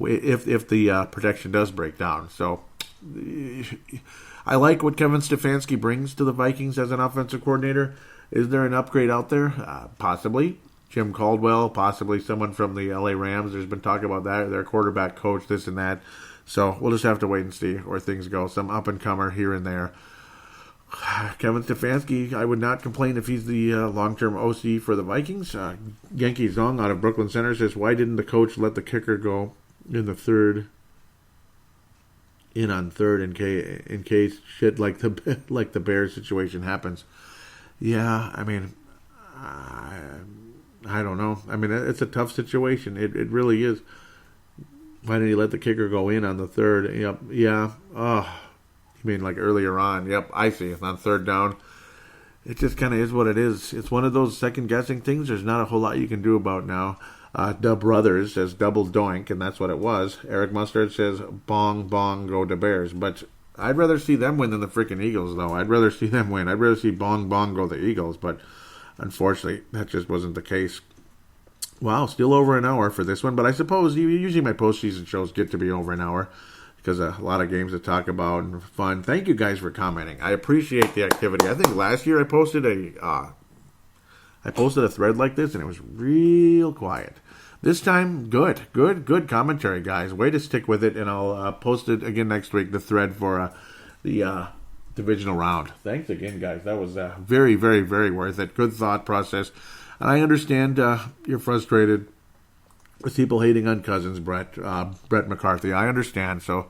if the protection does break down. So I like what Kevin Stefanski brings to the Vikings as an offensive coordinator. Is there an upgrade out there? Possibly. Jim Caldwell, possibly someone from the LA Rams. There's been talk about that, their quarterback coach, this and that. So we'll just have to wait and see where things go. Some up-and-comer here and there. Kevin Stefanski, I would not complain if he's the long-term OC for the Vikings. Yankee Zong out of Brooklyn Center says, why didn't the coach let the kicker go in on third in case shit like the Bears situation happens? Yeah, I mean, I don't know. I mean, it's a tough situation. It really is. Why did he let the kicker go in on the third? Yep. Yeah. Oh, you mean like earlier on? Yep. I see. On third down. It just kind of is what it is. It's one of those second-guessing things. There's not a whole lot you can do about now. Dub Brothers says double doink, and that's what it was. Eric Mustard says bong, bong, go to Bears. But I'd rather see them win than the freaking Eagles, though. I'd rather see them win. I'd rather see bong, bong, go the Eagles. But unfortunately, that just wasn't the case. Wow, still over an hour for this one. But I suppose usually my postseason shows get to be over an hour because a lot of games to talk about and fun. Thank you guys for commenting. I appreciate the activity. I think last year I posted a thread like this, and it was real quiet. This time, good commentary, guys. Way to stick with it, and I'll post it again next week, the thread for the divisional round. Thanks again, guys. That was very, very, very worth it. Good thought process. And I understand you're frustrated with people hating on Cousins, Brett McCarthy. I understand. So,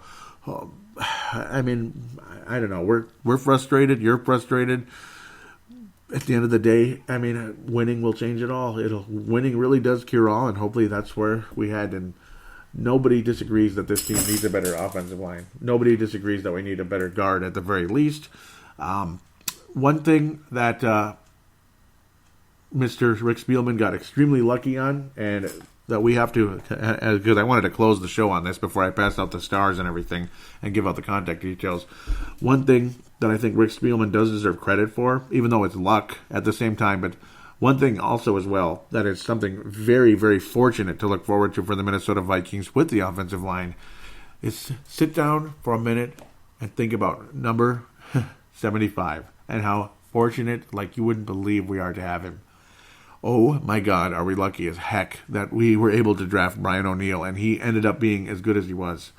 I mean, I don't know. We're frustrated. You're frustrated. At the end of the day, I mean, winning will change it all. Winning really does cure all, and hopefully that's where we had. And nobody disagrees that this team needs a better offensive line. Nobody disagrees that we need a better guard at the very least. One thing that Mr. Rick Spielman got extremely lucky on, and that we have to, because I wanted to close the show on this before I pass out the stars and everything and give out the contact details. One thing that I think Rick Spielman does deserve credit for, even though it's luck at the same time, but one thing also as well that is something very, very fortunate to look forward to for the Minnesota Vikings with the offensive line is sit down for a minute and think about number 75 and how fortunate, like you wouldn't believe we are to have him. Oh my God, are we lucky as heck that we were able to draft Brian O'Neill and he ended up being as good as he was.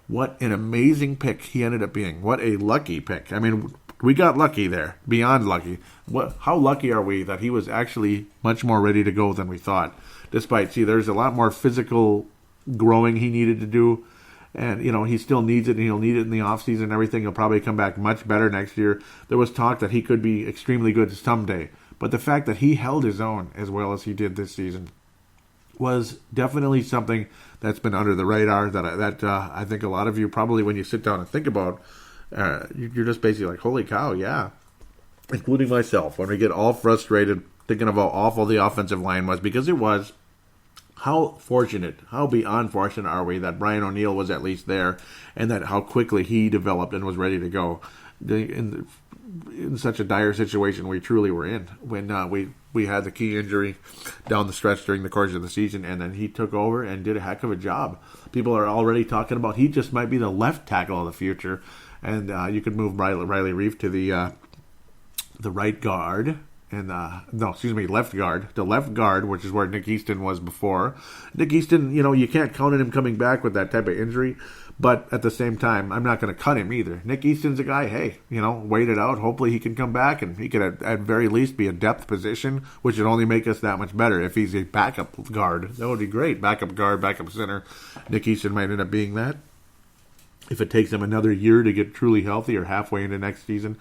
What an amazing pick he ended up being. What a lucky pick. I mean, we got lucky there, beyond lucky. How lucky are we that he was actually much more ready to go than we thought? Despite, there's a lot more physical growing he needed to do. And, he still needs it, and he'll need it in the offseason and everything. He'll probably come back much better next year. There was talk that he could be extremely good someday. But the fact that he held his own as well as he did this season was definitely something that's been under the radar that I think a lot of you probably, when you sit down and think about, you're just basically like, holy cow, yeah. Including myself, when we get all frustrated thinking of how awful the offensive line was, because it was. How beyond fortunate are we that Brian O'Neill was at least there, and that how quickly he developed and was ready to go in such a dire situation we truly were in when we had the key injury down the stretch during the course of the season, and then he took over and did a heck of a job. People are already talking about he just might be the left tackle of the future, and you could move Riley Reef to the right guard. And left guard. The left guard, which is where Nick Easton was before. Nick Easton, you can't count on him coming back with that type of injury. But at the same time, I'm not going to cut him either. Nick Easton's a guy, hey, wait it out. Hopefully he can come back, and he could at very least be a depth position, which would only make us that much better. If he's a backup guard, that would be great. Backup guard, backup center. Nick Easton might end up being that. If it takes him another year to get truly healthy or halfway into next season.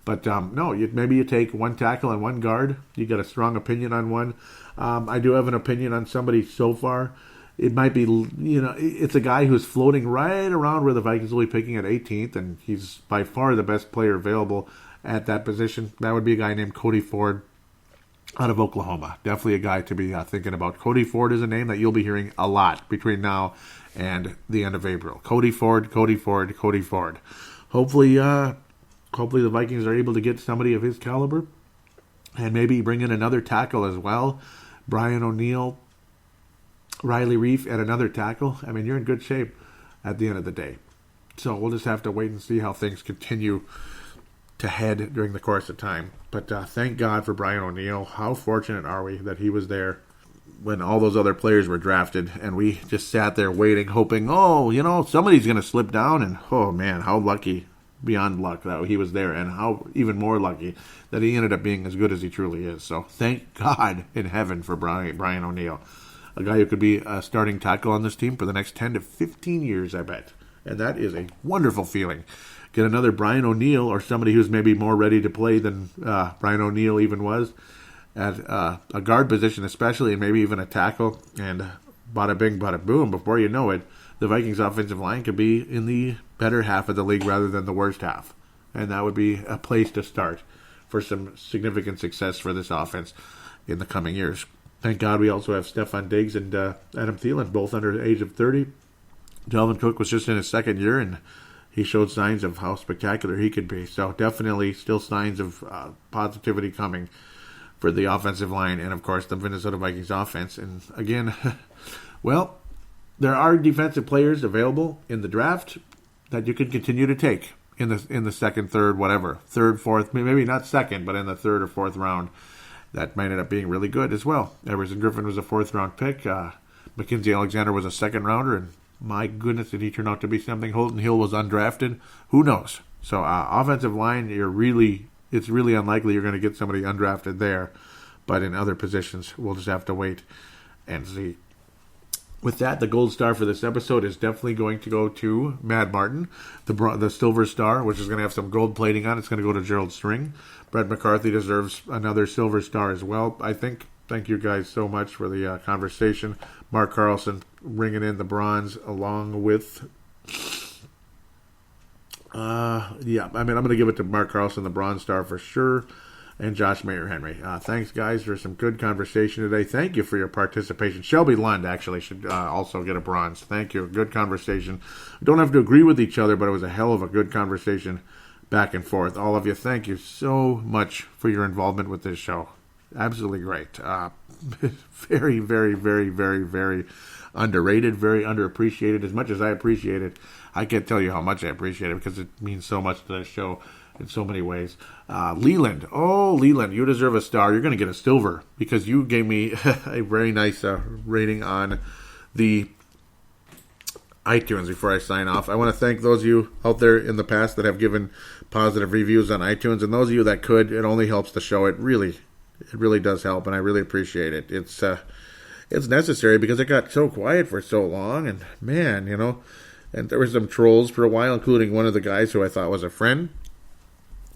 But maybe you take one tackle and one guard. You got a strong opinion on one. I do have an opinion on somebody so far. It might be, it's a guy who's floating right around where the Vikings will be picking at 18th, and he's by far the best player available at that position. That would be a guy named Cody Ford. out of Oklahoma. Definitely a guy to be thinking about. Cody Ford is a name that you'll be hearing a lot between now and the end of April. Cody Ford. Hopefully the Vikings are able to get somebody of his caliber and maybe bring in another tackle as well. Brian O'Neill, Riley Reif at another tackle. I mean, you're in good shape at the end of the day. So we'll just have to wait and see how things continue to head during the course of time. But thank God for Brian O'Neill. How fortunate are we that he was there when all those other players were drafted, and we just sat there waiting, hoping, somebody's going to slip down, and oh man, how lucky, beyond luck, that he was there, and how even more lucky that he ended up being as good as he truly is. So thank God in heaven for Brian O'Neill, a guy who could be a starting tackle on this team for the next 10 to 15 years, I bet. And that is a wonderful feeling. Get another Brian O'Neill, or somebody who's maybe more ready to play than Brian O'Neill even was, at a guard position especially, and maybe even a tackle, and bada bing, bada boom, before you know it, the Vikings offensive line could be in the better half of the league rather than the worst half. And that would be a place to start for some significant success for this offense in the coming years. Thank God we also have Stephon Diggs and Adam Thielen, both under the age of 30. Dalvin Cook was just in his second year, and he showed signs of how spectacular he could be. So definitely still signs of positivity coming for the offensive line and, of course, the Minnesota Vikings offense. And, again, well, there are defensive players available in the draft that you can continue to take in the second, third, whatever. Third, fourth, maybe not second, but in the third or fourth round. That might end up being really good as well. Everson Griffin was a fourth-round pick. Mackenzie Alexander was a second-rounder, and my goodness, did he turn out to be something? Holton Hill was undrafted. Who knows? So offensive line, it's really unlikely you're going to get somebody undrafted there. But in other positions, we'll just have to wait and see. With that, the gold star for this episode is definitely going to go to Mad Martin. The silver star, which is going to have some gold plating on, it's going to go to Gerald String. Brett McCarthy deserves another silver star as well, I think. Thank you guys so much for the conversation. Mark Carlson bringing in the bronze along with... I'm going to give it to Mark Carlson, the bronze star for sure, and Josh Mayer-Henry. Thanks, guys, for some good conversation today. Thank you for your participation. Shelby Lund, actually, should also get a bronze. Thank you. Good conversation. We don't have to agree with each other, but it was a hell of a good conversation back and forth. All of you, thank you so much for your involvement with this show. Absolutely great. Very, very, very, very, very underrated, very underappreciated. As much as I appreciate it, I can't tell you how much I appreciate it because it means so much to the show in so many ways. Leland. Oh, Leland, you deserve a star. You're going to get a silver because you gave me a very nice rating on the iTunes before I sign off. I want to thank those of you out there in the past that have given positive reviews on iTunes, and those of you that could, it only helps the show. It really does help, and I really appreciate it. It's necessary because it got so quiet for so long, and man, and there were some trolls for a while, including one of the guys who I thought was a friend,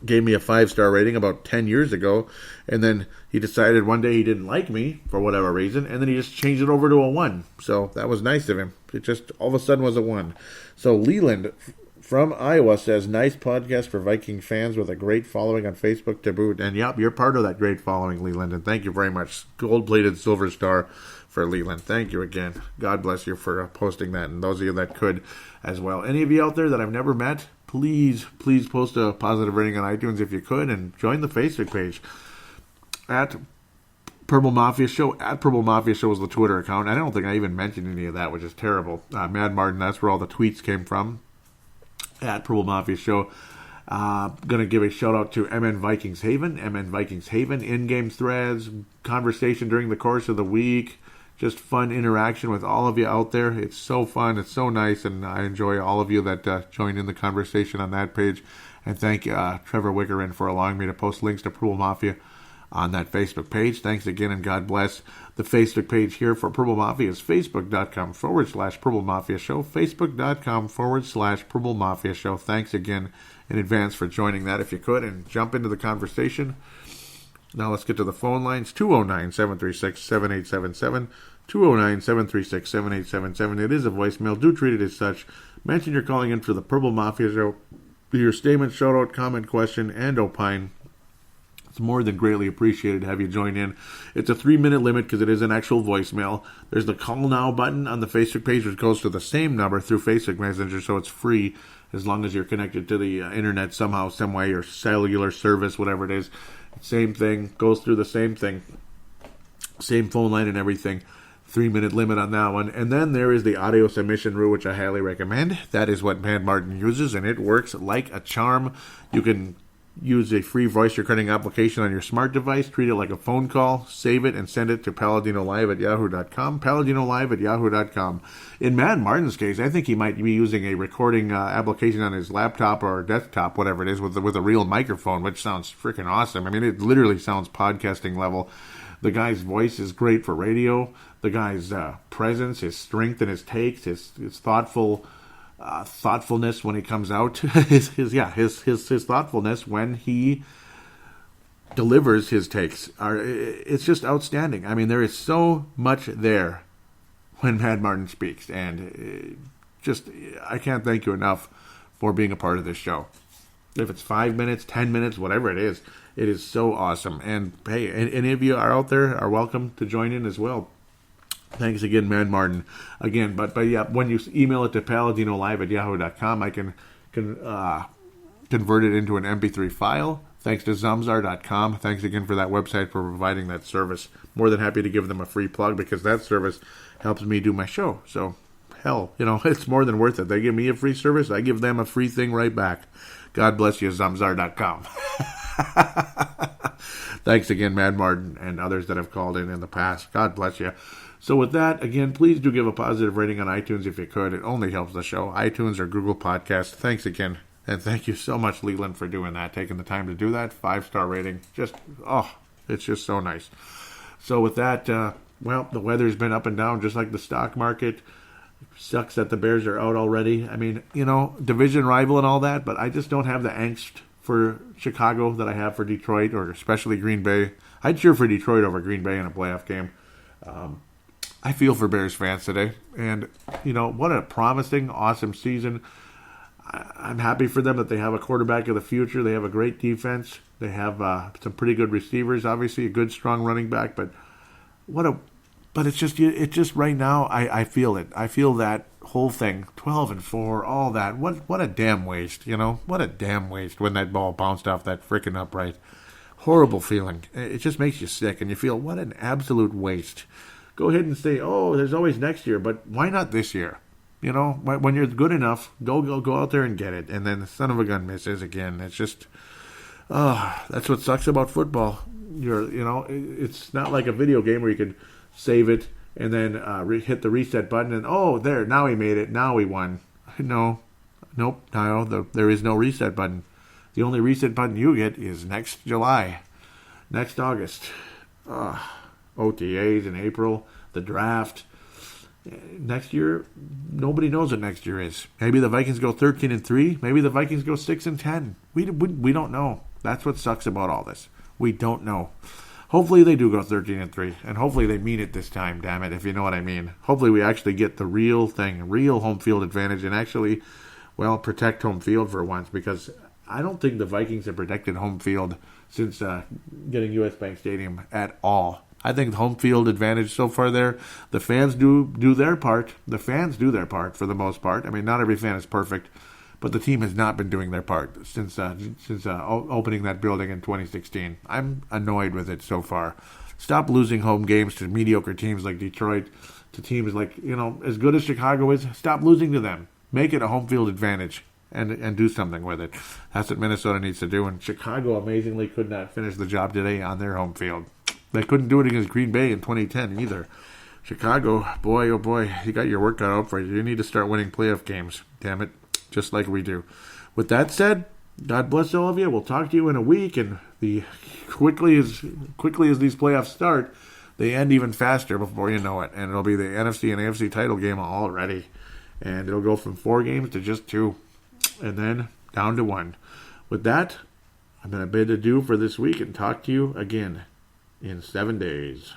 gave me a 5-star rating about 10 years ago, and then he decided one day he didn't like me for whatever reason, and then he just changed it over to a 1. So that was nice of him. It just all of a sudden was a 1. So Leland from Iowa says, nice podcast for Viking fans with a great following on Facebook to boot. And yep, you're part of that great following, Leland, and thank you very much. Gold-plated silver star for Leland. Thank you again. God bless you for posting that, and those of you that could as well. Any of you out there that I've never met, please post a positive rating on iTunes if you could, and join the Facebook page at Purple Mafia Show. At Purple Mafia Show is the Twitter account. I don't think I even mentioned any of that, which is terrible. Mad Martin, that's where all the tweets came from. At Purple Mafia Show. Going to give a shout out to MN Vikings Haven. In-game threads, conversation during the course of the week, just fun interaction with all of you out there. It's so fun. It's so nice, and I enjoy all of you that join in the conversation on that page. And thank Trevor Wickerin for allowing me to post links to Purple Mafia on that Facebook page. Thanks again, and God bless. The Facebook page here for Purple Mafia is facebook.com/Purple Mafia Show. Facebook.com/Purple Mafia Show. Thanks again in advance for joining that if you could, and jump into the conversation. Now let's get to the phone lines. 209-736-7877. 209-736-7877. It is a voicemail. Do treat it as such. Mention you're calling in for the Purple Mafia Show. Your statement, shout out, comment, question, and opine. It's more than greatly appreciated to have you join in. It's a 3-minute limit because it is an actual voicemail. There's the Call Now button on the Facebook page, which goes to the same number through Facebook Messenger, so it's free as long as you're connected to the internet somehow, some way, or cellular service, whatever it is. Same thing, goes through the same thing. Same phone line and everything. 3-minute limit on that one. And then there is the audio submission rule, which I highly recommend. That is what Mad Martin uses, and it works like a charm. You can use a free voice recording application on your smart device, treat it like a phone call, save it, and send it to paladinolive@yahoo.com, paladinolive@yahoo.com. In Mad Martin's case, I think he might be using a recording application on his laptop or desktop, whatever it is, with a real microphone, which sounds freaking awesome. I mean, it literally sounds podcasting level. The guy's voice is great for radio. The guy's presence, his strength and his takes, his thoughtfulness when he comes out, his thoughtfulness when he delivers his takes it's just outstanding. I mean, there is so much there when Mad Martin speaks, and I can't thank you enough for being a part of this show. If it's 5 minutes, 10 minutes, whatever it is so awesome. And hey, any of you are out there are welcome to join in as well. Thanks again, Mad Martin. Again, but yeah, when you email it to paladinolive@yahoo.com, I can convert it into an MP3 file. Thanks to Zumzar.com. Thanks again for that website for providing that service. More than happy to give them a free plug because that service helps me do my show. So, hell, it's more than worth it. They give me a free service. I give them a free thing right back. God bless you, Zumzar.com. Thanks again, Mad Martin, and others that have called in the past. God bless you. So with that, again, please do give a positive rating on iTunes if you could. It only helps the show. iTunes or Google Podcasts. Thanks again. And thank you so much, Leland, for doing that, taking the time to do that. 5-star rating. It's just so nice. So with that, the weather's been up and down just like the stock market. Sucks that the Bears are out already. I mean, division rival and all that, but I just don't have the angst for Chicago that I have for Detroit, or especially Green Bay. I'd cheer for Detroit over Green Bay in a playoff game. I feel for Bears fans today. And, what a promising, awesome season. I'm happy for them that they have a quarterback of the future. They have a great defense. They have some pretty good receivers, obviously, a good, strong running back. But it's just right now, I feel it. I feel that whole thing, 12-4, all that. What a damn waste, What a damn waste when that ball bounced off that freaking upright. Horrible feeling. It just makes you sick, and you feel, what an absolute waste. Go ahead and say, there's always next year, but why not this year? When you're good enough, go out there and get it. And then the son of a gun misses again. It's just, that's what sucks about football. It's not like a video game where you can save it and then hit the reset button and, there, now he made it, now he won. Nope, there is no reset button. The only reset button you get is next July, next August. OTAs in April, the draft. Next year, nobody knows what next year is. Maybe the Vikings go 13-3. Maybe the Vikings go 6-10. We don't know. That's what sucks about all this. We don't know. Hopefully they do go 13-3, and hopefully they mean it this time, damn it, if you know what I mean. Hopefully we actually get the real thing, real home field advantage, and actually, protect home field for once, because I don't think the Vikings have protected home field since getting US Bank Stadium at all. I think the home field advantage so far there, the fans do their part. The fans do their part for the most part. I mean, not every fan is perfect, but the team has not been doing their part since opening that building in 2016. I'm annoyed with it so far. Stop losing home games to mediocre teams like Detroit, to teams like, as good as Chicago is. Stop losing to them. Make it a home field advantage and do something with it. That's what Minnesota needs to do. And Chicago amazingly could not finish the job today on their home field. They couldn't do it against Green Bay in 2010 either. Chicago, boy, oh boy, you got your work cut out for you. You need to start winning playoff games. Damn it, just like we do. With that said, God bless all of you. We'll talk to you in a week, and quickly as these playoffs start, they end even faster before you know it. And it'll be the NFC and AFC title game already. And it'll go from 4 games to just 2. And then down to 1. With that, I'm going to bid adieu for this week and talk to you again in 7 days.